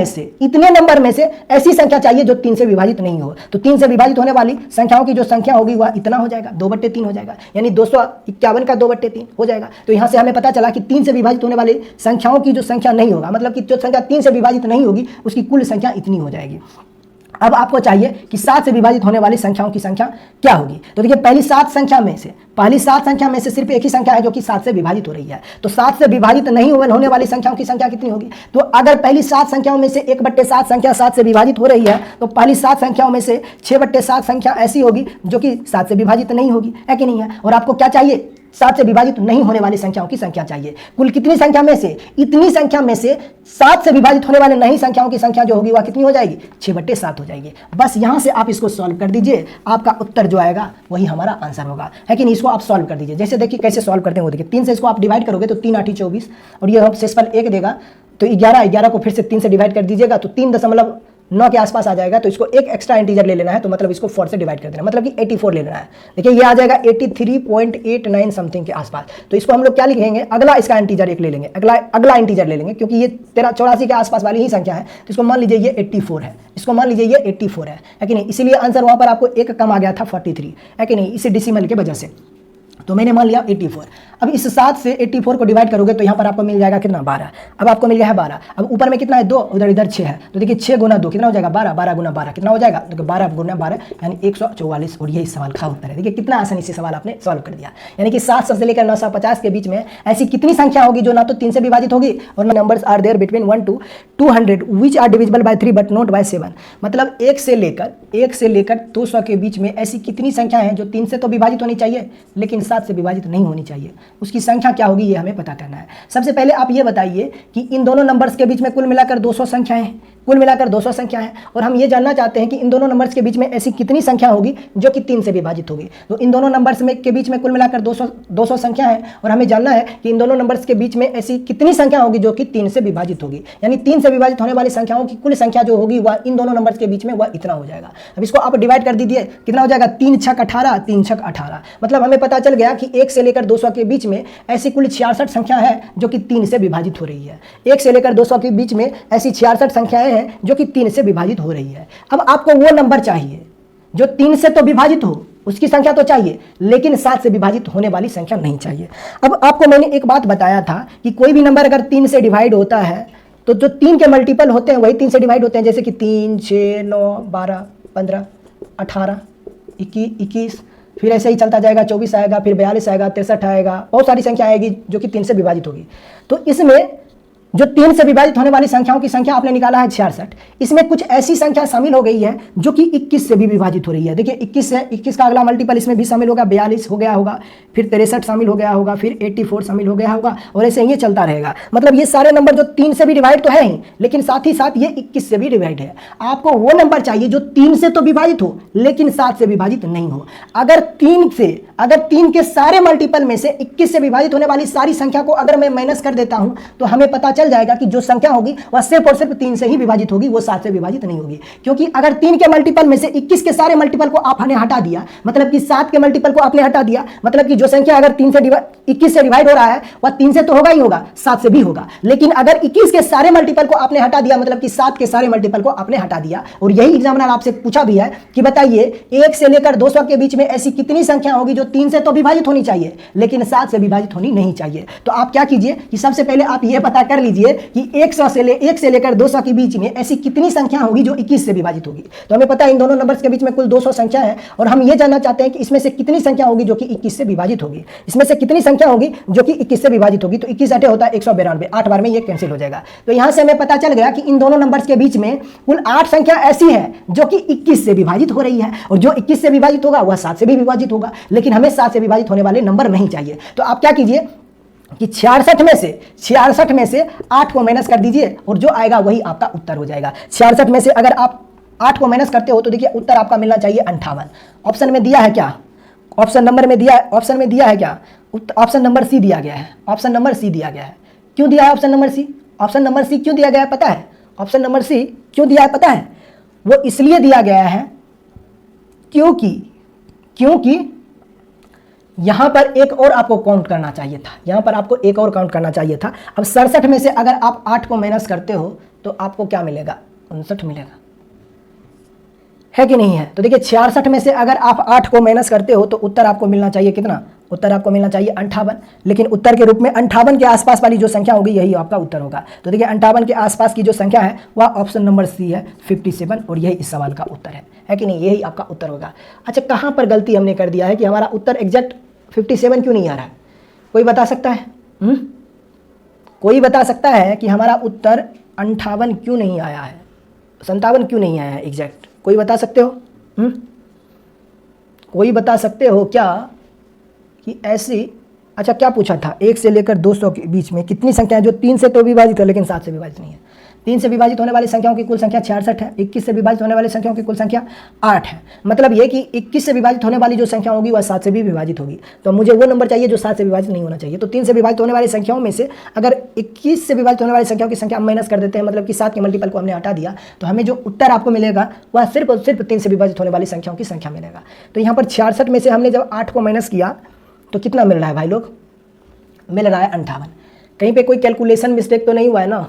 में से ऐसी संख्या चाहिए जो 3 से विभाजित नहीं हो। तो 3 से विभाजित होने वाली संख्याओं की जो संख्या होगी वह इतना हो जाएगा, 2/3 हो जाएगा, यानी 251 का 2/3 हो जाएगा। तो यहां से हमें पता चला कि 3 से विभाजित होने वाली संख्याओं की जो संख्या नहीं होगा, मतलब कि जो संख्या 3 से विभाजित नहीं होगी उसकी कुल संख्या इतनी हो जाएगी। अब आपको चाहिए कि 7 से विभाजित होने वाली संख्याओं की संख्या क्या होगी? तो देखिए पहली 7 संख्या में से सिर्फ एक ही संख्या है जो कि 7 से विभाजित हो रही है। तो 7 से विभाजित नहीं होने वाली संख्याओं की संख्या कितनी होगी? तो अगर पहली 7 संख्याओं में से 1/7 संख्या 7 से विभाजित हो रही है तो पहली 7 संख्याओं में से 6/7 संख्या ऐसी होगी जो कि 7 से विभाजित नहीं होगी, है कि नहीं है? और आपको क्या चाहिए? 7 से विभाजित नहीं होने वाली संख्याओं की संख्या चाहिए। कुल कितनी संख्या में से? इतनी संख्या में से 7 से विभाजित होने वाले नहीं संख्याओं की संख्या जो होगी वह कितनी हो जाएगी? 6/7 हो जाएगी। बस यहां से आप इसको सॉल्व कर दीजिए, आपका उत्तर जो आएगा वही हमारा आंसर होगा, है कि नहीं? इसको आप सॉल्व कर दीजिए। जैसे देखिए कैसे सॉल्व करते हैं वो देखिए। 3 से इसको आप डिवाइड करोगे तो 3 8 24 और ये शेषफल 1 देगा, तो 11 को फिर से 3 से डिवाइड कर दीजिएगा तो 3.9 के आसपास आ जाएगा। तो इसको एक एक्स्ट्रा इंटीजर ले लेना है, तो मतलब इसको 4 से डिवाइड कर देना, मतलब कि 84 ले लेना है। देखिए ये आ जाएगा 83.89 समथिंग के आसपास। तो इसको हम लोग क्या लिखेंगे? अगला इसका इंटीजर एक ले लेंगे, अगला इंटीजर ले लेंगे, क्योंकि ये 84 के आसपास वाली ही संख्या है। तो इसको मान लीजिए ये 84 है, इसको मान लीजिए ये 84 है कि नहीं? इसीलिए आंसर वहां पर आपको एक कम आ गया था 43, है कि नहीं? इसे डेसिमल के वजह से तो मैंने मान लिया 84। अब इस 7 से 84 को डिवाइड करोगे तो यहाँ पर आपको मिल जाएगा कितना? 12। अब आपको मिल गया है 12। अब ऊपर में कितना है? 2, उधर इधर 6 है। तो देखिए 6 गुना 2 कितना हो जाएगा? 12। 12 गुना 12 कितना हो जाएगा? देखिए 12 गुना 12 यानी 144। और यही सवाल का उत्तर है। देखिए कितना आसानी से सवाल आपने सॉल्व कर दिया। यानी कि 700 से लेकर 950 के बीच में ऐसी कितनी संख्या होगी जो ना तो 3 से विभाजित होगी और numbers are there between 1 to 200 which are divisible by 3 but not by 7। मतलब 1 से लेकर 200 के बीच में ऐसी कितनी संख्या है जो 3 से तो विभाजित होनी चाहिए लेकिन 7 से विभाजित नहीं होनी चाहिए, उसकी संख्या क्या होगी ये हमें पता करना है। सबसे पहले आप ये बताइए कि इन दोनों नंबर्स के बीच में कुल मिलाकर 200 संख्याएं हैं, कुल मिलाकर 200 संख्या है और हम ये जानना चाहते हैं कि इन दोनों नंबर्स के बीच में ऐसी कितनी संख्या होगी जो कि 3 से विभाजित होगी। तो इन दोनों नंबर्स में के बीच में कुल मिलाकर 200 संख्या है और हमें जानना है कि इन दोनों नंबर्स के बीच में ऐसी कितनी संख्या होगी जो कि 3 से विभाजित होगी। यानी 3 से विभाजित होने वाली संख्याओं की कुल संख्या जो होगी वह इन दोनों नंबर्स के बीच में वह इतना हो जाएगा। अब इसको आप डिवाइड कर दीजिए, कितना हो जाएगा 3 छक 18, 3 छक 18। मतलब हमें पता चल गया कि 1 से लेकर 200 के बीच में ऐसी कुल 66 संख्या है जो कि 3 से विभाजित हो रही है। 1 से लेकर 200 के बीच में ऐसी 66 संख्याएं हैं जो कि 3 से विभाजित हो रही है। अब आपको वो नंबर चाहिए जो 3 से तो विभाजित हो, उसकी संख्या तो चाहिए, लेकिन 7 से विभाजित होने वाली संख्या नहीं चाहिए। अब आपको मैंने एक बात बताया था कि कोई भी नंबर अगर 3 से डिवाइड होता है तो जो 3 के मल्टीपल होते हैं वही 3 से डिवाइड होते हैं, जैसे कि 3, 6, 9, 12, 15, 18, 21, फिर ऐसे ही चलता जाएगा, 24 आएगा, फिर 42 आएगा, 63 आएगा, बहुत सारी संख्या आएगी जो कि 3 से विभाजित होगी। तो इसमें जो 3 से विभाजित होने वाली संख्याओं की संख्या आपने निकाला है 66, इसमें कुछ ऐसी संख्या शामिल हो गई है जो कि 21 से भी विभाजित हो रही है। देखिए 21 का अगला मल्टीपल इसमें भी शामिल होगा, 42 हो गया होगा, फिर 63 शामिल हो गया होगा, फिर 84 शामिल हो गया होगा और ऐसे ही चलता रहेगा। मतलब ये सारे नंबर जो 3 से भी डिवाइड तो है ही, लेकिन साथ ही साथ ये 21 से भी डिवाइड है। आपको वो नंबर चाहिए जो 3 से तो विभाजित हो लेकिन 7 से विभाजित नहीं हो। अगर 3 के सारे मल्टीपल में से 21 से विभाजित होने वाली सारी संख्या को अगर मैं माइनस कर देता हूं तो हमें पता चल जाएगा कि जो संख्या होगी वह सिर्फ और सिर्फ 3 से ही विभाजित होगी, वो 7 से विभाजित नहीं होगी। क्योंकि अगर 3 के मल्टीपल में से 21 के सारे मल्टीपल को आपने हटा दिया, मतलब कि 7 के मल्टीपल को आपने हटा दिया, मतलब कि जो संख्या अगर 21 से डिवाइड हो रहा है वह 3 से तो होगा ही होगा, 7 से भी होगा। लेकिन अगर 21 के सारे मल्टीपल को आपने हटा दिया, मतलब कि 7 के सारे मल्टीपल को आपने हटा दिया, और यही एग्जामिनर आपसे पूछा भी है कि बताइए 1 से लेकर 200 के बीच में ऐसी कितनी संख्या होगी जो 3 से तो विभाजित होनी चाहिए लेकिन 7 से विभाजित होनी नहीं चाहिए। तो आप क्या कीजिए कि सबसे पहले आप यह पता कर लीजिए कि 1 से लेकर 200 के बीच में ऐसी कितनी संख्या होगी जो 21 से विभाजित होगी। तो हमें पता है इन दोनों नंबर्स के बीच में कुल 200 संख्या है और हम ये जानना चाहते हैं कि इसमें से कितनी संख्या होगी जो कि 21 से विभाजित होगी। इसमें से कितनी संख्या होगी जो कि 21 से विभाजित होगी। तो 21 8 होता है 192, 8 बार में ये कैंसिल हो जाएगा। तो यहां से हमें पता चल गया कि इन दोनों नंबर्स के बीच में कुल 8 संख्या ऐसी है जो कि 21 से विभाजित हो रही है और जो 21 से विभाजित होगा वह 7 से भी विभाजित होगा, लेकिन हमें 7 से विभाजित होने वाले नंबर नहीं चाहिए। तो आप क्या कीजिए कि 66 में से 8 को माइनस कर दीजिए और जो आएगा वही आपका उत्तर हो जाएगा। 66 में से अगर आप 8 को माइनस करते हो तो देखिए उत्तर आपका मिलना चाहिए 58। ऑप्शन में दिया है क्या, ऑप्शन में दिया है क्या, ऑप्शन नंबर सी दिया गया है। ऑप्शन नंबर सी दिया गया है। क्यों दिया है option number C? Option number C क्यों दिया गया है पता है? ऑप्शन नंबर सी क्यों दिया है पता है? वो इसलिए दिया गया है क्योंकि यहां पर एक और आपको काउंट करना चाहिए था, यहां पर आपको एक और काउंट करना चाहिए था। अब 67 में से अगर आप 8 को माइनस करते हो तो आपको क्या मिलेगा? 59 मिलेगा, है कि नहीं है? तो देखिए 66 में से अगर आप 8 को माइनस करते हो तो उत्तर आपको मिलना चाहिए कितना? उत्तर आपको मिलना चाहिए 58, लेकिन उत्तर के रूप में 58 के आसपास वाली जो संख्या होगी यही आपका उत्तर होगा। तो देखिए 58 के आसपास की जो संख्या है वह ऑप्शन नंबर सी है 57 और यही इस सवाल का उत्तर है कि नहीं? यही आपका उत्तर होगा। अच्छा, कहाँ पर गलती हमने कर दिया है कि हमारा उत्तर एग्जैक्ट 57 क्यों नहीं आ रहा है? कोई बता सकता है? कोई बता सकता है कि हमारा उत्तर 58 क्यों नहीं आया है, 57 क्यों नहीं आया है एग्जैक्ट? कोई बता सकते हो? कोई बता सकते हो क्या कि ऐसी, अच्छा क्या पूछा था, 1 से लेकर 200 के बीच में कितनी संख्या है जो 3 से तो विभाजित है लेकिन 7 से विभाजित नहीं है? 3 से विभाजित होने वाली संख्याओं की कुल संख्या 66 है। 21 से विभाजित होने वाली संख्याओं की कुल संख्या 8 है। मतलब ये कि 21 से विभाजित होने वाली जो संख्या होगी वह 7 से भी विभाजित होगी। तो मुझे वो नंबर चाहिए जो 7 से विभाजित नहीं होना चाहिए। तो 3 से विभाजित होने वाली संख्याओं में से अगर 21 से विभाजित होने वाली संख्याओं की संख्या हम माइनस कर देते हैं, मतलब कि 7 के मल्टीपल को हमने हटा दिया, तो हमें जो उत्तर आपको मिलेगा वह सिर्फ और सिर्फ 3 से विभाजित होने वाली संख्याओं की संख्या मिलेगा। तो यहाँ पर 66 में से हमने जब 8 को माइनस किया तो कितना मिल रहा है भाई लोग? मिल रहा है 58। कहीं पे कोई कैलकुलेशन मिस्टेक तो नहीं हुआ है ना?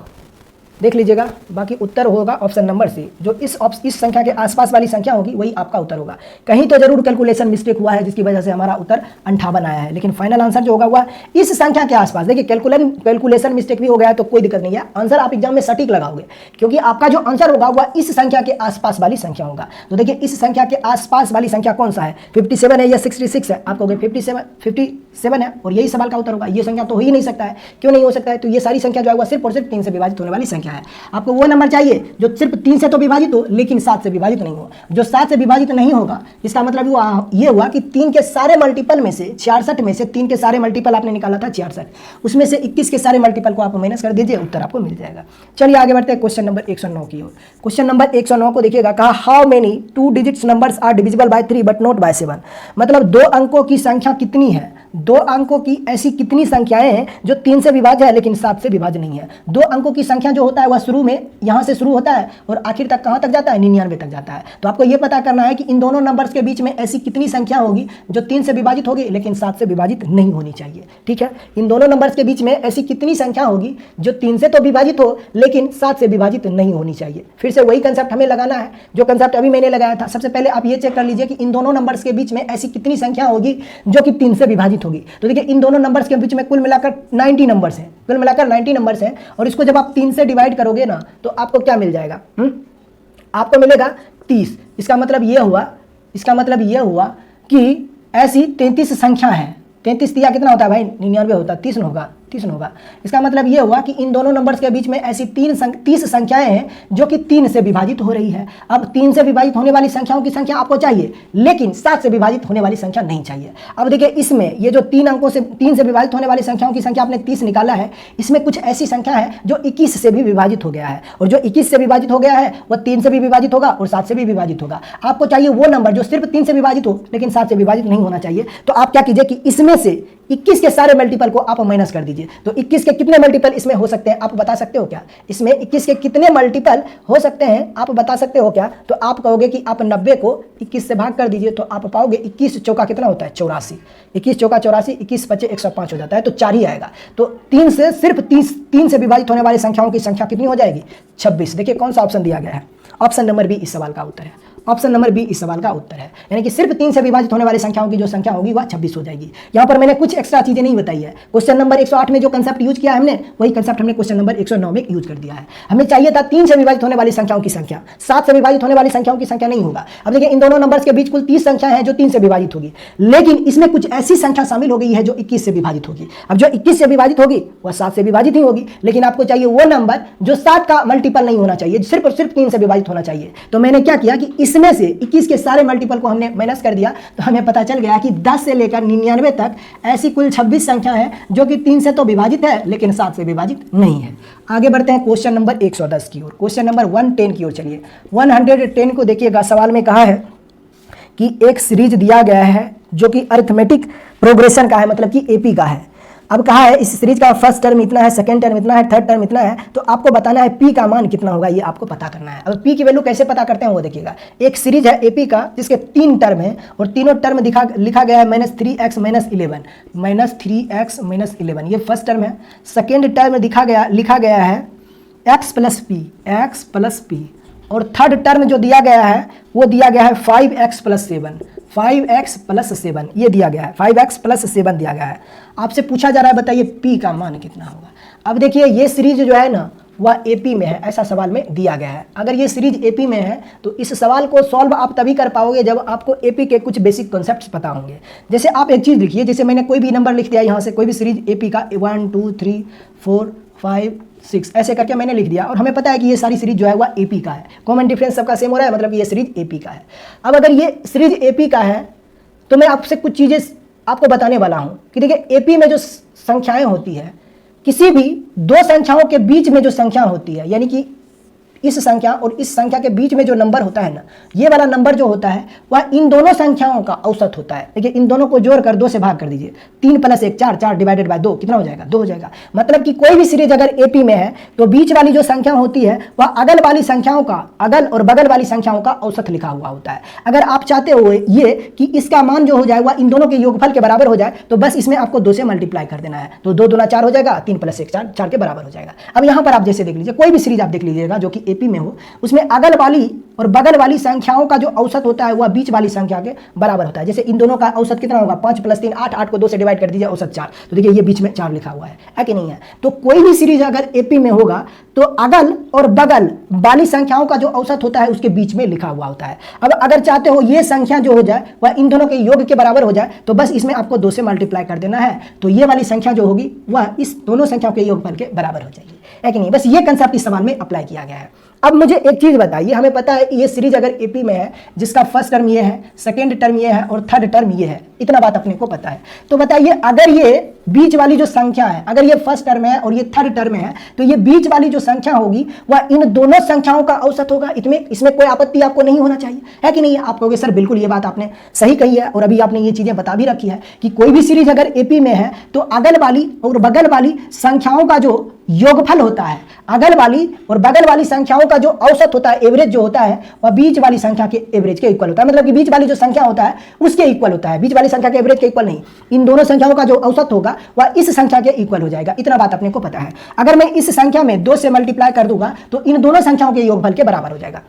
देख लीजिएगा। बाकी उत्तर होगा ऑप्शन नंबर सी, जो इस संख्या के आसपास वाली संख्या होगी वही आपका उत्तर होगा। कहीं तो जरूर कैलकुलेशन मिस्टेक हुआ है जिसकी वजह से हमारा उत्तर 58 आया है, लेकिन फाइनल आंसर जो होगा वह इस संख्या के आसपास। देखिए कैलकुलेशन मिस्टेक भी हो गया तो कोई दिक्कत नहीं है, आंसर आप एग्जाम में सटीक लगाओगे क्योंकि आपका जो आंसर होगा वह इस संख्या के आसपास वाली संख्या होगा। तो देखिए इस संख्या के आसपास वाली संख्या कौन सा है? 57 है या 66 है? आप कहोगे 57, 50 7 है और यही सवाल का उत्तर होगा। ये संख्या तो हो ही नहीं सकता है। क्यों नहीं हो सकता है? तो ये सारी संख्या जो है वो सिर्फ और सिर्फ 3 से विभाजित होने वाली संख्या है। आपको वो नंबर चाहिए जो सिर्फ 3 से तो विभाजित हो लेकिन 7 से विभाजित नहीं हो। जो 7 से विभाजित नहीं होगा इसका मतलब ये हुआ कि 3 के सारे मल्टीपल में से 66 में से 3 के सारे मल्टीपल आपने निकाला था 66, उसमें से 21 के सारे मल्टीपल को आप माइनस कर दीजिए, उत्तर आपको मिल जाएगा। चलिए आगे बढ़ते हैं क्वेश्चन नंबर 109 की ओर। क्वेश्चन नंबर 109 को देखिएगा, कहा how many 2 digits numbers are divisible by 3 but not by 7। मतलब 2 अंकों की संख्या कितनी है, 2 अंकों की ऐसी कितनी संख्याएं हैं जो 3 से विभाज्य है लेकिन 7 से विभाज्य नहीं है। 2 अंकों की संख्या जो होता है वह शुरू में यहाँ से शुरू होता है और आखिर तक कहाँ तक जाता है, 99 तक जाता है। तो आपको यह पता करना है कि इन दोनों नंबर्स के बीच में ऐसी कितनी संख्या होगी जो 3 से विभाजित होगी लेकिन 7 से विभाजित नहीं होनी चाहिए। ठीक है, इन दोनों नंबर्स के बीच में ऐसी कितनी संख्या होगी जो 3 से तो विभाजित हो लेकिन 7 से विभाजित नहीं होनी चाहिए। फिर से वही कंसेप्ट हमें लगाना है जो कंसेप्ट अभी मैंने लगाया था। सबसे पहले आप ये चेक कर लीजिए कि इन दोनों नंबर्स के बीच में ऐसी कितनी संख्या होगी जो कि 3 से विभाजित होगी। तो देखिए इन दोनों नंबर्स के बीच में कुल मिलाकर 90 नंबर्स हैं, कुल मिलाकर 90 नंबर्स हैं और इसको जब आप 3 से डिवाइड करोगे ना तो आपको क्या मिल जाएगा, आपको मिलेगा 30। इसका मतलब ये हुआ कि ऐसी 33 संख्या है। 33 दिया कितना होता है भाई, 99 होता है, 30 होगा। इसका मतलब ये हुआ कि इन दोनों नंबर्स के बीच में ऐसी 30 संख्याएं हैं जो कि 3 से विभाजित हो रही है। अब 3 से विभाजित होने वाली संख्याओं की संख्या आपको चाहिए लेकिन 7 से विभाजित होने वाली संख्या नहीं चाहिए। अब देखिए इसमें ये जो 3 अंकों से 3 से विभाजित होने वाली संख्याओं की संख्या आपने 30 निकाला है, इसमें कुछ ऐसी संख्या है जो 21 से भी विभाजित हो गया है और जो 21 से विभाजित हो गया है वह 3 से भी विभाजित होगा और 7 से भी विभाजित होगा। आपको चाहिए वो नंबर जो सिर्फ 3 से विभाजित हो लेकिन 7 से विभाजित नहीं होना चाहिए। तो आप क्या कीजिए कि इसमें से 21 के सारे मल्टीपल को आप माइनस कर दीजिए। तो 21 के कितने मल्टीपल इसमें हो सकते हैं आप बता सकते हो क्या? इसमें 21 के कितने मल्टीपल हो सकते हैं आप बता सकते हो क्या? तो आप कहोगे कि आप 90 को 21 से भाग कर दीजिए तो आप पाओगे 21 चौका कितना होता है, 84। 21 चौका 84, 21 पचे 105 हो जाता है, तो 4 ही आएगा। तो 3 से सिर्फ 3 से विभाजित होने वाली संख्याओं की संख्या कितनी हो जाएगी, 26। देखिए कौन सा ऑप्शन दिया गया है, ऑप्शन नंबर बी इस सवाल का उत्तर है। ऑप्शन नंबर बी इस सवाल का उत्तर है, यानी कि सिर्फ 3 से विभाजित होने वाली संख्याओं की जो संख्या होगी वह 26 हो जाएगी। यहाँ पर मैंने कुछ एक्स्ट्रा चीजें नहीं बताई है। क्वेश्चन नंबर 108 में जो कंसेप्ट यूज किया है हमने वही कंसेप्ट हमने क्वेश्चन नंबर 109 में यूज कर दिया है। हमें चाहिए था 3 से विभाजित होने वाली संख्याओं की संख्या, 7 से विभाजित होने वाली संख्याओं की संख्या नहीं होगा। अब देखिए इन दोनों नंबर्स के बीच कुल 30 संख्या है जो 3 से विभाजित होगी लेकिन इसमें कुछ ऐसी संख्या शामिल हो गई है जो 21 से विभाजित होगी। अब जो 21 से विभाजित होगी वह 7 से विभाजित ही होगी लेकिन आपको चाहिए वो नंबर जो 7 का मल्टीपल नहीं होना चाहिए, सिर्फ और सिर्फ 3 से विभाजित होना चाहिए। तो मैंने क्या किया कि इसमें से 21 के सारे मल्टीपल को हमने माइनस कर दिया तो हमें पता चल गया कि 10 से लेकर 99 तक ऐसी कुल 26 संख्या है जो कि 3 से तो विभाजित है लेकिन 7 से विभाजित नहीं है। आगे बढ़ते हैं क्वेश्चन नंबर 110 की ओर। क्वेश्चन नंबर 110 की ओर चलिए। 110 को देखिएगा, सवाल में कहा है कि एक सीरीज दिया गया है जो कि अरिथमेटिक प्रोग्रेशन का है, मतलब कि एपी का है। अब कहा है इस सीरीज का फर्स्ट टर्म इतना है, सेकंड टर्म इतना है, थर्ड टर्म इतना है, तो आपको बताना है पी का मान कितना होगा, ये आपको पता करना है। अब पी की वैल्यू कैसे पता करते हैं वो देखिएगा। एक सीरीज है एपी का जिसके 3 टर्म है और तीनों टर्म लिखा गया है -3x - 11, -3x - 11, ये फर्स्ट टर्म है। सेकेंड टर्म लिखा गया है x + p, और थर्ड टर्म जो दिया गया है वो दिया गया है 5x + 7, ये दिया गया है, 5x + 7 दिया गया है। आपसे पूछा जा रहा है बताइए p का मान कितना होगा। अब देखिए ये सीरीज जो है ना वह एपी में है, ऐसा सवाल में दिया गया है। अगर ये सीरीज एपी में है तो इस सवाल को सॉल्व आप तभी कर पाओगे जब आपको एपी के कुछ बेसिक कॉन्सेप्ट्स पता होंगे। जैसे आप एक चीज़ लिखिए, जैसे मैंने कोई भी नंबर लिख दिया यहाँ से, कोई भी सीरीज एपी का 1 2 3 4 5 6 ऐसे करके मैंने लिख दिया और हमें पता है कि ये सारी सीरीज जो है वह एपी का है। कॉमन डिफरेंस सबका सेम हो रहा है, मतलब ये सीरीज एपी का है। अब अगर ये सीरीज एपी का है तो मैं आपसे कुछ चीज़ें आपको बताने वाला हूँ कि देखिए एपी में जो संख्याएं होती है, किसी भी 2 संख्याओं के बीच में जो संख्या होती है, यानी कि इस संख्या और इस संख्या के बीच में जो नंबर होता है ना, ये वाला नंबर जो होता है वह इन दोनों संख्याओं का औसत होता है। देखिए इन दोनों को जोड़कर 2 से भाग कर दीजिए, 3 + 1 4, 4 डिवाइडेड बाय 2 कितना हो जाएगा, 2 हो जाएगा। मतलब कि कोई भी सीरीज अगर एपी में है तो बीच वाली जो संख्या होती है वह अगल वाली संख्याओं का, अगल और बगल वाली संख्याओं का औसत लिखा हुआ होता है। अगर आप चाहते हो ये कि इसका मान जो हो जाए वह इन दोनों के योगफल के बराबर हो जाए तो बस इसमें आपको 2 से मल्टीप्लाई कर देना है, तो 2 दूना 4 हो जाएगा, 3 + 1 4 के बराबर हो जाएगा। अब यहाँ पर आप जैसे देख लीजिए, कोई भी सीरीज आप देख लीजिएगा जो कि एपी में हो उसमें अगल वाली और बगल वाली संख्याओं का जो औसत होता है वह बीच वाली संख्या के बराबर होता है। जैसे इन दोनों का औसत कितना होगा 5 + 3 8, 8 को 2 से डिवाइड कर दीजिए औसत 4, तो देखिए ये बीच में 4 लिखा हुआ है कि नहीं है। तो कोई भी सीरीज अगर एपी में होगा तो अगल और बगल वाली संख्याओं का जो औसत होता है उसके बीच में लिखा हुआ होता है। अब अगर चाहते हो ये संख्या जो हो जाए वह इन दोनों के योग के बराबर हो जाए तो बस इसमें आपको 2 से मल्टीप्लाई कर देना है, तो ये वाली संख्या जो होगी वह इस दोनों संख्याओं के योगफल के बराबर हो जाएगी, है कि नहीं। बस ये कंसेप्ट इस सवाल में अप्लाई किया गया है। अब मुझे एक चीज बताइए, हमें पता है ये सीरीज अगर एपी में है जिसका फर्स्ट टर्म ये है, सेकेंड टर्म ये है और थर्ड टर्म ये है, इतना बात अपने को पता है। तो बताइए अगर ये बीच वाली जो संख्या है, अगर ये फर्स्ट टर्म है और ये थर्ड टर्म है, तो ये बीच वाली जो संख्या होगी वह इन दोनों संख्याओं का औसत होगा। इसमें कोई आपत्ति आपको नहीं होना चाहिए, है कि नहीं। आप कहोगे सर बिल्कुल ये बात आपने सही कही है और अभी आपने ये चीजें बता भी रखी है कि कोई भी सीरीज अगर एपी में है तो अगल वाली और बगल वाली संख्याओं का जो योगफल होता है, अगल वाली और बगल वाली संख्याओं का जो औसत होता है, एवरेज जो होता है, वह बीच वाली संख्या के एवरेज के इक्वल होता है। मतलब कि बीच वाली जो संख्या होता है उसके इक्वल होता है, बीच वाली संख्या के एवरेज के इक्वल नहीं। इन दोनों संख्याओं का जो औसत होगा वह इस संख्या के इक्वल हो जाएगा, इतना बात अपने को पता है। अगर मैं इस संख्या में 2 से मल्टीप्लाई कर दूंगा तो इन दोनों संख्याओं के योगफल के बराबर हो जाएगा,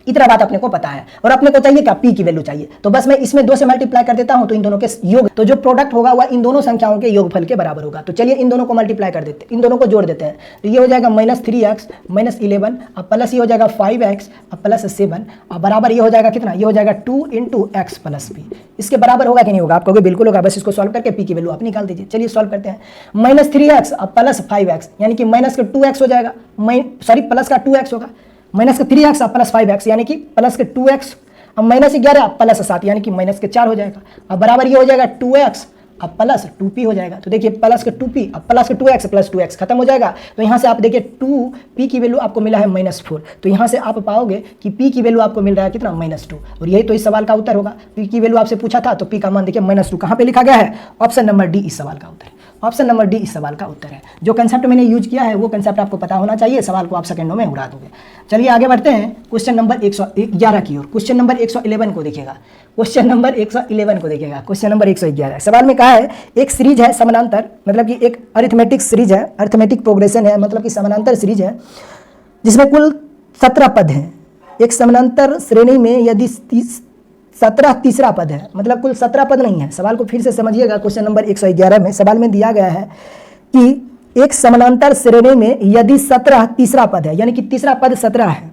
इतना बात अपने को पता है। और अपने को चाहिए क्या, पी की वैल्यू चाहिए, तो बस मैं इसमें 2 से मल्टीप्लाई कर देता हूं तो इन दोनों के योग, तो जो प्रोडक्ट होगा वह इन दोनों संख्याओं के योगफल के बराबर होगा। तो चलिए इन दोनों को मल्टीप्लाई कर देते हैं, इन दोनों को जोड़ देते हैं। तो ये हो जाएगा -3x - 11 अब प्लस ये हो जाएगा 5x अब प्लस 7 अब बराबर ये हो जाएगा कितना, ये हो जाएगा 2 × x + p। इसके बराबर होगा कि नहीं होगा, आप कहोगे बिल्कुल होगा। बस इसको सॉल्व करके p की वैल्यू आप निकाल दीजिए। चलिए सॉल्व करते हैं। -3x अब प्लस 5x यानी कि माइनस का 2x हो जाएगा, सॉरी प्लस का 2x होगा, -3x अब प्लस 5x यानी कि प्लस के 2x अब -11 अब प्लस 7 यानी कि -4 हो जाएगा। अब बराबर ये हो जाएगा 2x अब प्लस 2p हो जाएगा। तो देखिए प्लस के 2p अब प्लस के 2x प्लस 2x खत्म हो जाएगा। तो यहाँ से आप देखिए 2p की वैल्यू आपको मिला है -4, तो यहाँ से आप पाओगे कि p की वैल्यू आपको मिल रहा है कितना, -2। और यही तो इस सवाल का उत्तर होगा। p की वैल्यू आपसे पूछा था तो p का मान देखिए -2 कहाँ पे लिखा गया है, ऑप्शन नंबर डी इस सवाल का उत्तर है। ऑप्शन नंबर डी इस सवाल का उत्तर है। जो कंसेप्ट मैंने यूज किया है वो कंसेप्ट आपको पता होना चाहिए, सवाल को आप सेकंडों में उड़ा दोगे। चलिए आगे बढ़ते हैं क्वेश्चन नंबर 111 की ओर। क्वेश्चन नंबर 111 को देखिएगा, क्वेश्चन नंबर 111 को देखिएगा। क्वेश्चन नंबर 111 सवाल में कहा है एक सीरीज है समानांतर, मतलब कि एक अरिथमेटिक सीरीज है, अरिथमेटिक प्रोग्रेशन है, मतलब कि समानांतर सीरीज है जिसमें कुल 17 पद हैं। एक समानांतर श्रेणी में यदि 17 तीसरा पद है, मतलब कुल 17 पद नहीं है। सवाल को फिर से समझिएगा। क्वेश्चन नंबर 111 में सवाल में दिया गया है कि एक समानांतर श्रेणी में यदि 17 तीसरा पद है, यानी कि तीसरा पद 17 है,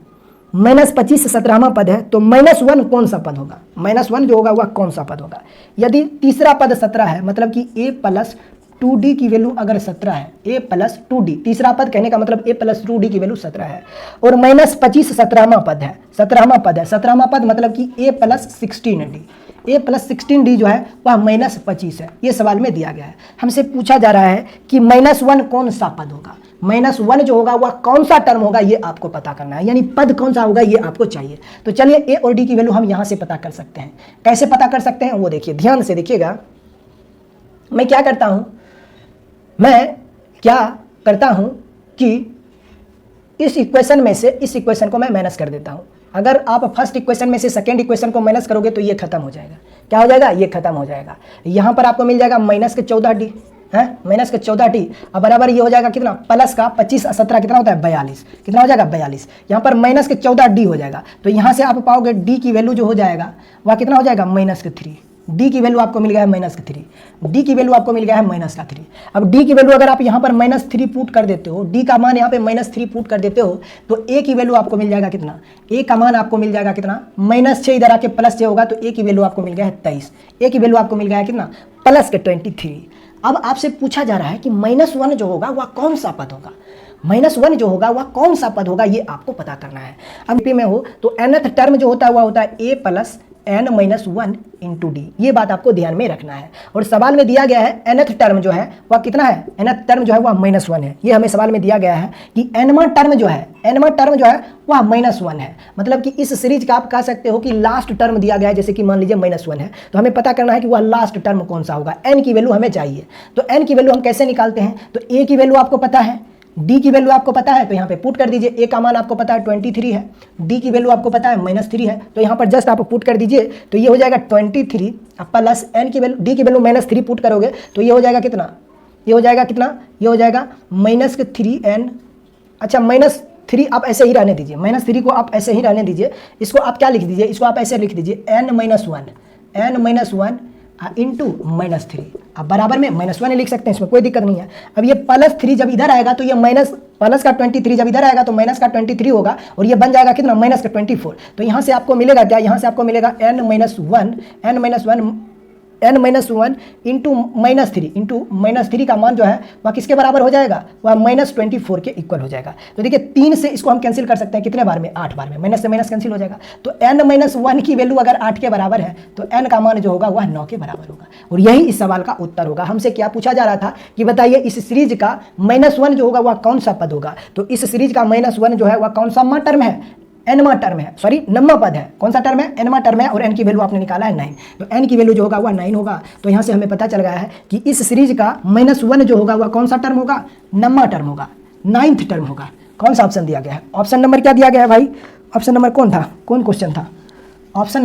-25 17वां पद है, तो -1 कौन सा पद होगा, -1 जो होगा वह कौन सा पद होगा। यदि तीसरा पद 17 है मतलब कि a + 2d की वैल्यू अगर 17 है, a + 2d, तीसरा पद कहने का मतलब a + 2d की वैल्यू 17 है, और -25 17वां पद है, 17वां पद है, 17वां पद मतलब कि a + 16d, a + 16d जो है वह -25 है। ये सवाल में दिया गया है। हमसे पूछा जा रहा है कि -1 कौन सा पद होगा, -1 जो होगा वह कौन सा टर्म होगा ये आपको पता करना है, यानी पद कौन सा होगा ये आपको चाहिए। तो चलिए a और d की वैल्यू हम यहाँ से पता कर सकते हैं। कैसे पता कर सकते हैं वो देखिए, ध्यान से देखिएगा। मैं क्या करता हूँ कि इस इक्वेशन में से इस इक्वेशन को मैं माइनस कर देता हूँ। अगर आप फर्स्ट इक्वेशन में से सेकेंड इक्वेशन को माइनस करोगे तो ये खत्म हो जाएगा। क्या हो जाएगा, ये खत्म हो जाएगा। यहाँ पर आपको मिल जाएगा -14d है, -14d अब बराबर ये हो जाएगा कितना, प्लस का 25 और 17 कितना होता है 42, कितना हो जाएगा 42। यहाँ पर -14d हो जाएगा, तो यहाँ से आप पाओगे d की वैल्यू जो हो जाएगा वह कितना हो जाएगा -3। d की वैल्यू आपको मिल गया है -3, d की वैल्यू आपको मिल गया है -3। अब d की वैल्यू अगर आप यहाँ पर -3 पुट कर देते हो, d का मान यहाँ पे -3 पुट कर देते हो तो a की वैल्यू आपको मिल जाएगा कितना, a का मान आपको मिल जाएगा कितना, -6 इधर आके +6 होगा तो a की वैल्यू आपको मिल गया है 23, a की वैल्यू आपको मिल गया है कितना, प्लस के 23। अब आपसे पूछा जा रहा है कि -1 जो होगा वह कौन सा पद होगा, -1 जो होगा वह कौन सा पद होगा ये आपको पता करना है। अब p में हो तो nth टर्म जो होता है वह होता है a + n - 1 × d, ये बात आपको ध्यान में रखना है। और सवाल में दिया गया है nth टर्म जो है वह कितना है, nth टर्म जो है वह -1 है। ये हमें सवाल में दिया गया है कि nवां टर्म जो है वह -1 है। मतलब कि इस सीरीज का आप कह सकते हो कि लास्ट टर्म दिया गया है, जैसे कि मान लीजिए -1 है, तो हमें पता करना है कि वह लास्ट टर्म कौन सा होगा। n की वैल्यू हमें चाहिए, तो n की वैल्यू हम कैसे निकालते हैं, तो a की वैल्यू आपको पता है, d की वैल्यू आपको पता है, तो यहाँ पे पुट कर दीजिए। a का मान आपको पता है 23 है, d की वैल्यू आपको पता है -3 है, तो यहाँ पर जस्ट आप पुट कर दीजिए तो ये हो जाएगा 23 प्लस n की वैल्यू, d की वैल्यू -3 पुट करोगे तो ये हो जाएगा कितना, ये हो जाएगा कितना, ये हो जाएगा -3n, अच्छा 3 आप ऐसे ही रहने दीजिए, -3 को आप ऐसे ही रहने दीजिए। इसको आप क्या लिख दीजिए, इसको आप ऐसे लिख दीजिए n-1 इंटू -3, आप बराबर में -1 लिख सकते हैं, इसमें कोई दिक्कत नहीं है। अब ये +3 जब इधर आएगा तो ये प्लस का 23 जब इधर आएगा तो माइनस का 23 होगा और ये बन जाएगा कितना, माइनस का 24। तो यहाँ से आपको मिलेगा क्या, यहाँ से आपको मिलेगा n-1 इंटू -3 का मान जो है वह किसके बराबर हो जाएगा, वह -24 के इक्वल हो जाएगा। तो देखिए 3 से इसको हम कैंसिल कर सकते हैं कितने बार में, 8 बार में, माइनस से माइनस कैंसिल हो जाएगा। तो n-1 की वैल्यू अगर 8 के बराबर है तो n का मान जो होगा वह 9 के बराबर होगा। और यही इस सवाल का उत्तर होगा। हमसे क्या पूछा जा रहा था कि बताइए इस सीरीज का -1 जो होगा वह कौन सा पद होगा। तो इस सीरीज का -1 जो है वह कौन सा टर्म है, एनवा टर्म है, सॉरी नम्मा पद है। कौन सा टर्म है, एनवा टर्म है और एन की वैल्यू आपने निकाला है 9। तो एन की वैल्यू जो होगा वह 9 होगा। तो यहाँ से हमें पता चल गया है कि इस सीरीज का -1 जो होगा वह कौन सा टर्म होगा, नम्मा टर्म होगा, 9th टर्म होगा। कौन सा ऑप्शन दिया गया है, ऑप्शन नंबर क्या दिया गया है भाई, ऑप्शन नंबर कौन था, कौन क्वेश्चन था, क्वेश्चन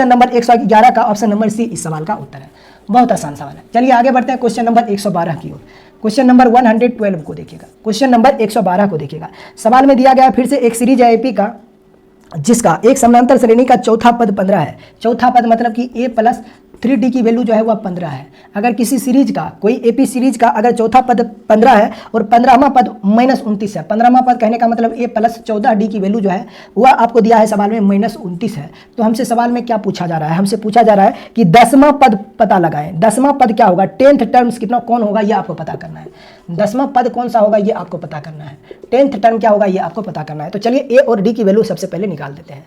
नंबर 111 का ऑप्शन नंबर सी इस सवाल का उत्तर है। बहुत आसान सवाल है। चलिए आगे बढ़ते हैं क्वेश्चन नंबर 112 की ओर। क्वेश्चन नंबर 112 को देखिएगा, क्वेश्चन नंबर 112 को देखिएगा। सवाल में दिया गया है फिर से एक सीरीज है एपी का जिसका एक समानांतर श्रेणी का चौथा पद 15 है। चौथा पद मतलब कि a + 3d की वैल्यू जो है वह 15 है। अगर किसी सीरीज का, कोई एपी सीरीज का अगर चौथा पद 15 है और 15वां पद -29 है, 15वां पद कहने का मतलब a + 14d की वैल्यू जो है वह आपको दिया है सवाल में -29 है। तो हमसे सवाल में क्या पूछा जा रहा है, हमसे पूछा जा रहा है कि 10वां पद पता लगाएं। 10वां पद क्या होगा, 10th टर्म्स कितना कौन होगा ये आपको पता करना है। 10वां पद कौन सा होगा ये आपको पता करना है। 10th टर्म क्या होगा ये आपको पता करना है। तो चलिए ए और डी की वैल्यू सबसे पहले निकाल देते हैं।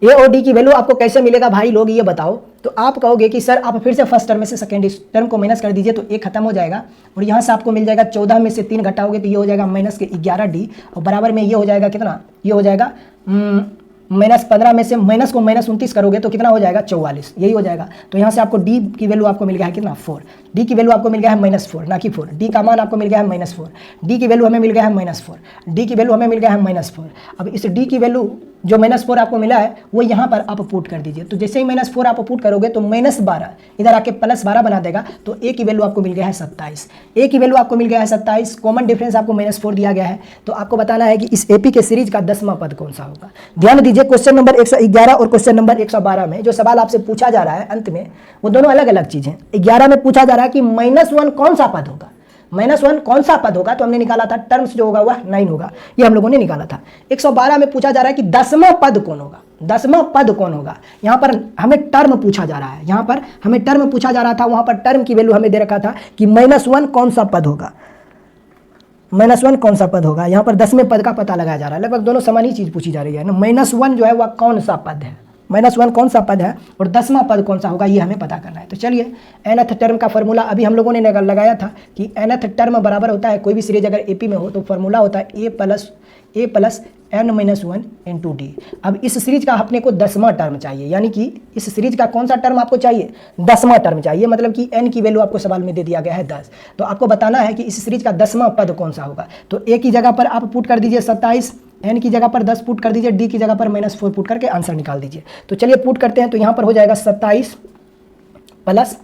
ए और डी की वैल्यू आपको कैसे मिलेगा भाई लोग ये बताओ। तो आप कहोगे कि सर आप फिर से फर्स्ट टर्म में से सेकेंड टर्म को माइनस कर दीजिए तो ए खत्म हो जाएगा और यहाँ से आपको मिल जाएगा 14 में से 3 घटाओगे तो ये हो जाएगा -11d और बराबर में ये हो जाएगा कितना, ये हो जाएगा -15 में से माइनस को -29 करोगे तो कितना हो जाएगा 44, यही हो जाएगा। तो यहाँ से आपको डी की वैल्यू आपको मिल गया है कितना 4, डी की वैल्यू आपको मिल गया है -4 ना कि 4, डी का मान आपको मिल गया है -4, डी की वैल्यू हमें मिल गया है -4, डी की वैल्यू हमें मिल गया है -4। अब इस डी की वैल्यू जो -4 आपको मिला है वो यहाँ पर आप पुट कर दीजिए। तो जैसे ही -4 आप पुट करोगे तो -12 इधर आके +12 बना देगा। तो ए की वैल्यू आपको मिल गया है 27, ए की वैल्यू आपको मिल गया है 27। कॉमन डिफरेंस आपको -4 दिया गया है। तो आपको बताना है कि इस एपी के सीरीज का 10वां पद कौन सा होगा। ध्यान दीजिए क्वेश्चन नंबर 111 और क्वेश्चन नंबर 112 में जो सवाल आपसे पूछा जा रहा है अंत में वो दोनों अलग अलग चीज़ हैं। 11 में पूछा जा रहा है कि -1 कौन सा पद होगा, -1 कौन सा पद होगा। तो हमने निकाला था टर्म्स जो होगा वह 9 होगा, ये हम लोगों ने निकाला था। 112 में पूछा जा रहा है कि 10वां पद कौन होगा, 10वां पद कौन होगा। यहाँ पर हमें टर्म पूछा जा रहा है, यहाँ पर हमें टर्म पूछा जा रहा था। वहाँ पर टर्म की वैल्यू हमें दे रखा था कि -1 कौन सा पद होगा, -1 कौन सा पद होगा। यहाँ पर 10वें पद का पता लगाया जा रहा है। लगभग दोनों समान ही चीज़ पूछी जा रही है ना। -1 जो है वह कौन सा पद है, -1 कौन सा पद है और 10वां पद कौन सा होगा ये हमें पता करना है। तो चलिए nth टर्म का फॉर्मूला अभी हम लोगों ने लगाया था कि nth टर्म बराबर होता है, कोई भी सीरीज अगर एपी में हो तो फॉर्मूला होता है a + n-1 इंटू डी। अब इस सीरीज का अपने को 10वां टर्म चाहिए, यानी कि इस सीरीज का कौन सा टर्म आपको चाहिए, 10वां टर्म चाहिए। मतलब कि n की वैल्यू आपको सवाल में दे दिया गया है 10। तो आपको बताना है कि इस सीरीज का 10वां पद कौन सा होगा। तो a की जगह पर आप पुट कर दीजिए 27, n की जगह पर 10 पुट कर दीजिए, d की जगह पर -4 पुट करके आंसर निकाल दीजिए। तो चलिए पुट करते हैं। तो यहाँ पर हो जाएगा 27 प्लस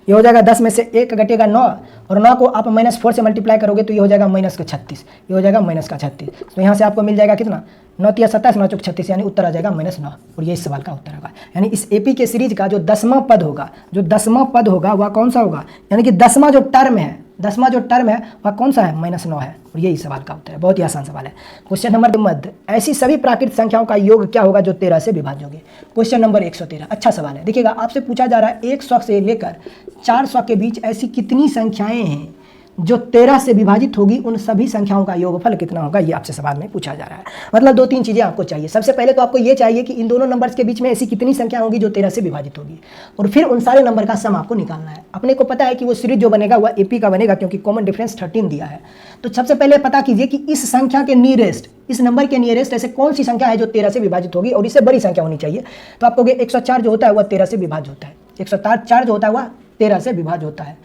ये हो जाएगा 10 में से 1 घटेगा 9 और 9 को आप -4 से मल्टीप्लाई करोगे तो ये हो जाएगा -36, ये हो जाएगा -36। तो यहाँ से आपको मिल जाएगा कितना, 9 × 27 9 × 36 यानी उत्तर आ जाएगा -9 और ये इस सवाल का उत्तर होगा। यानी इस एपी के सीरीज का जो 10वां पद होगा, जो 10वां पद होगा वह कौन सा होगा, यानी कि 10वां जो टर्म है, 10वां जो टर्म है वह कौन सा है, -9 है और यही सवाल का उत्तर है। बहुत ही आसान सवाल है। क्वेश्चन नंबर मध्य ऐसी सभी प्राकृत संख्याओं का योग क्या होगा जो 13 से विभाज्य होगी। क्वेश्चन नंबर 113 अच्छा सवाल है। देखिएगा आपसे पूछा जा रहा है 100 से लेकर 400 के बीच ऐसी कितनी संख्याएं हैं जो 13 से विभाजित होगी, उन सभी संख्याओं का योगफल कितना होगा ये आपसे सवाल में पूछा जा रहा है। मतलब 2-3 चीज़ें आपको चाहिए। सबसे पहले तो आपको ये चाहिए कि इन दोनों नंबर्स के बीच में ऐसी कितनी संख्या होगी जो 13 से विभाजित होगी और फिर उन सारे नंबर का सम आपको निकालना है। अपने को पता है कि वो सीरीज जो बनेगा वह एपी का बनेगा क्योंकि कॉमन डिफरेंस 13 दिया है। तो सबसे पहले पता कीजिए कि इस संख्या के नियरेस्ट, इस नंबर के नियरेस्ट ऐसे कौन सी संख्या है जो 13 से विभाजित होगी और इससे बड़ी संख्या होनी चाहिए। तो आपको 104 जो होता है वह 13 से विभाज्य होता है, 104 जो होता है वह 13 से विभाज्य होता है।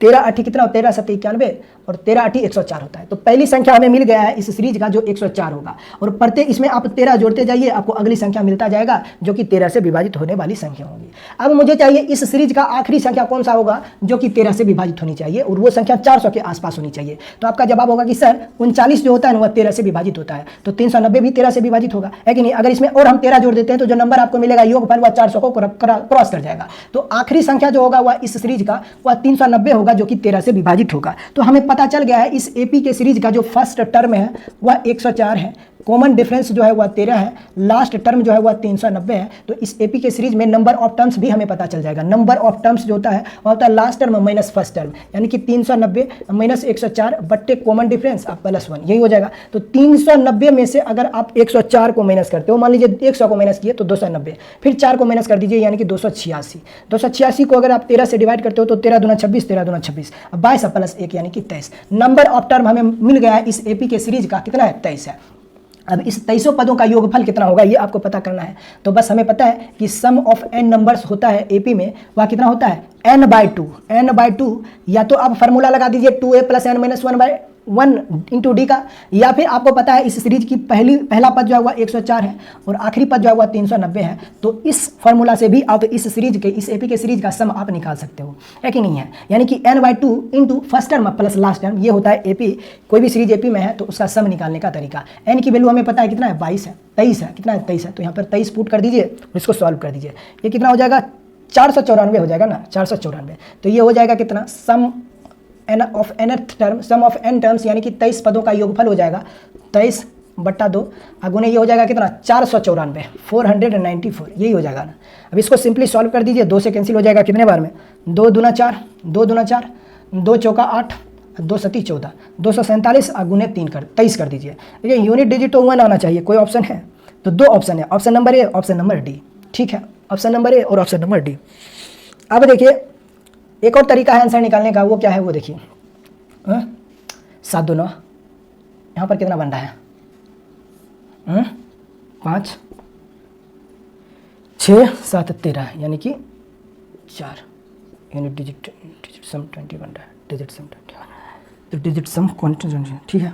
13 8 कितना हो, 13 7 91 और 13 8 104 होता है। तो पहली संख्या हमें मिल गया है इस सीरीज का जो 104 होगा, और प्रत्येक इसमें आप 13 जोड़ते जाइए, आपको अगली संख्या मिलता जाएगा जो कि 13 से विभाजित होने वाली संख्या होगी। अब मुझे चाहिए इस सीरीज का आखिरी संख्या कौन सा होगा जो कि 13 से विभाजित होनी चाहिए, और वो संख्या 400 के आसपास होनी चाहिए। तो आपका जवाब होगा कि सर 39 जो होता है ना वह 13 से विभाजित होता है, तो 390 भी 13 से विभाजित होगा, है कि नहीं। अगर इसमें और हम 13 जोड़ देते हैं तो जो नंबर आपको मिलेगा योगफल वह 400 को क्रॉस कर जाएगा। तो आखिरी संख्या जो होगा वह इस सीरीज का वह 390 होगा जो कि 13 से विभाजित होगा। तो हमें पता चल गया है इस एपी के सीरीज का जो फर्स्ट टर्म है वह 104 है, कॉमन डिफरेंस जो है वह 13 है, लास्ट टर्म जो है वह 390 है। तो इस एपी के सीरीज में नंबर ऑफ टर्म्स भी हमें पता चल जाएगा। नंबर ऑफ टर्म्स जो होता है वह होता है last term minus first term, यानी कि 390 माइनस 104 बट्टे कॉमन डिफरेंस आप प्लस 1, यही हो जाएगा। तो 390 में से अगर आप 104 को माइनस करते हो, मान लीजिए 100 को माइनस किए तो 290, फिर 4 को माइनस कर दीजिए यानी कि 286। 286 को अगर आप 13 से डिवाइड करते हो तो 13 दूना 26, 13 दूना 26, 22 प्लस 1 यानी कि 23। नंबर ऑफ टर्म हमें मिल गया है इस एपी के सीरीज का, कितना है, 23 है। अब इस 23 पदों का योगफल कितना होगा ये आपको पता करना है। तो बस हमें पता है कि सम ऑफ n नंबर्स होता है एपी में, वह कितना होता है, n/2। n/2 या तो आप फार्मूला लगा दीजिए 2a + n - 1 इंटू डी का, या फिर आपको पता है इस सीरीज की पहला पद जो है वह 104 है और आखिरी पद जो है वह 390 है। तो इस फार्मूला से भी आप इस सीरीज के, इस एपी के सीरीज का सम आप निकाल सकते हो, है कि नहीं है। यानी कि n/2 into first term plus last term, ये होता है एपी। कोई भी सीरीज एपी में है तो उसका सम निकालने का तरीका। n की वैल्यू हमें पता है कितना है, 22 है, 23 है, कितना है, 23 है। तो यहाँ पर 23 पुट कर दीजिए और इसको सॉल्व कर दीजिए। ये कितना हो जाएगा, 494 हो जाएगा ना, 494। तो ये हो जाएगा कितना, sum n of nth term, sum of n terms यानी कि 23 पदों का योगफल हो जाएगा 23/2, अगुने ये हो जाएगा कितना, 494, 494, यही हो जाएगा ना। अब इसको सिंपली सॉल्व कर दीजिए, 2 से कैंसिल हो जाएगा कितने बार में, 2 दूना 4, 2 दूना 4, 2 चौका 8, 2 सती 14, 247 अगुने 3 कर 23 कर दीजिए। देखिए यूनिट डिजिट तो 1 आना चाहिए, कोई ऑप्शन है तो 2 ऑप्शन है, option number A, option number D, ठीक है, ऑप्शन नंबर ए और ऑप्शन नंबर डी। अब देखिए एक और तरीका है आंसर निकालने का, वो क्या है वो देखिए, 7 2 9, यहाँ पर कितना बन रहा है, 5 6 7 13 यानी कि 4, यूनिट डिजिट सम 20 बन रहा है, डिजिट सम 21, तो डिजिट सम कॉन्स्टेंट, ठीक है।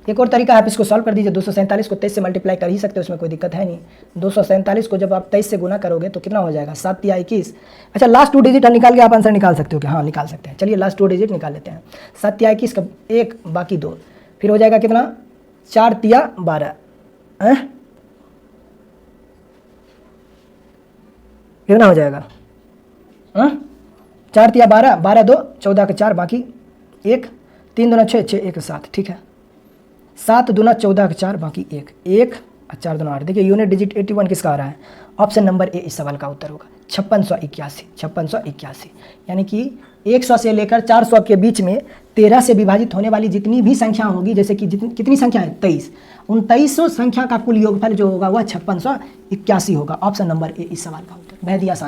एक और तरीका है, आप इसको सॉल्व कर दीजिए। 247 को 23 से मल्टीप्लाई कर ही सकते हो, उसमें कोई दिक्कत है नहीं। 247 को जब आप 23 से गुना करोगे तो कितना हो जाएगा, 7 या 21। अच्छा लास्ट 2 डिजिट निकाल के आप आंसर निकाल सकते हो क्या, हाँ निकाल सकते हैं। चलिए लास्ट 2 डिजिट निकाल लेते हैं, 7 या 21 का 1 बाकी 2, फिर हो जाएगा कितना, 4 तिया 12, कितना हो जाएगा, 4 तिया 12, 12 2 14 का 4 बाकी 1, 3 दूना 6, 6 1 7, ठीक है, 7 दूना 14 का 4 बाकी 1, 1 और 4 दूना 8। देखिए यूनिट डिजिट 81 किसका आ रहा है, ऑप्शन नंबर ए इस सवाल का उत्तर होगा, 5681, 5681। यानी कि 100 से लेकर 400 के बीच में 13 से विभाजित होने वाली जितनी भी संख्या होगी, जैसे कि कितनी संख्या है, 23, उन 2300 संख्या का कुल योगफल जो होगा वह 5681 होगा। ऑप्शन नंबर ए इस सवाल का उत्तर, बेहद ही आसान।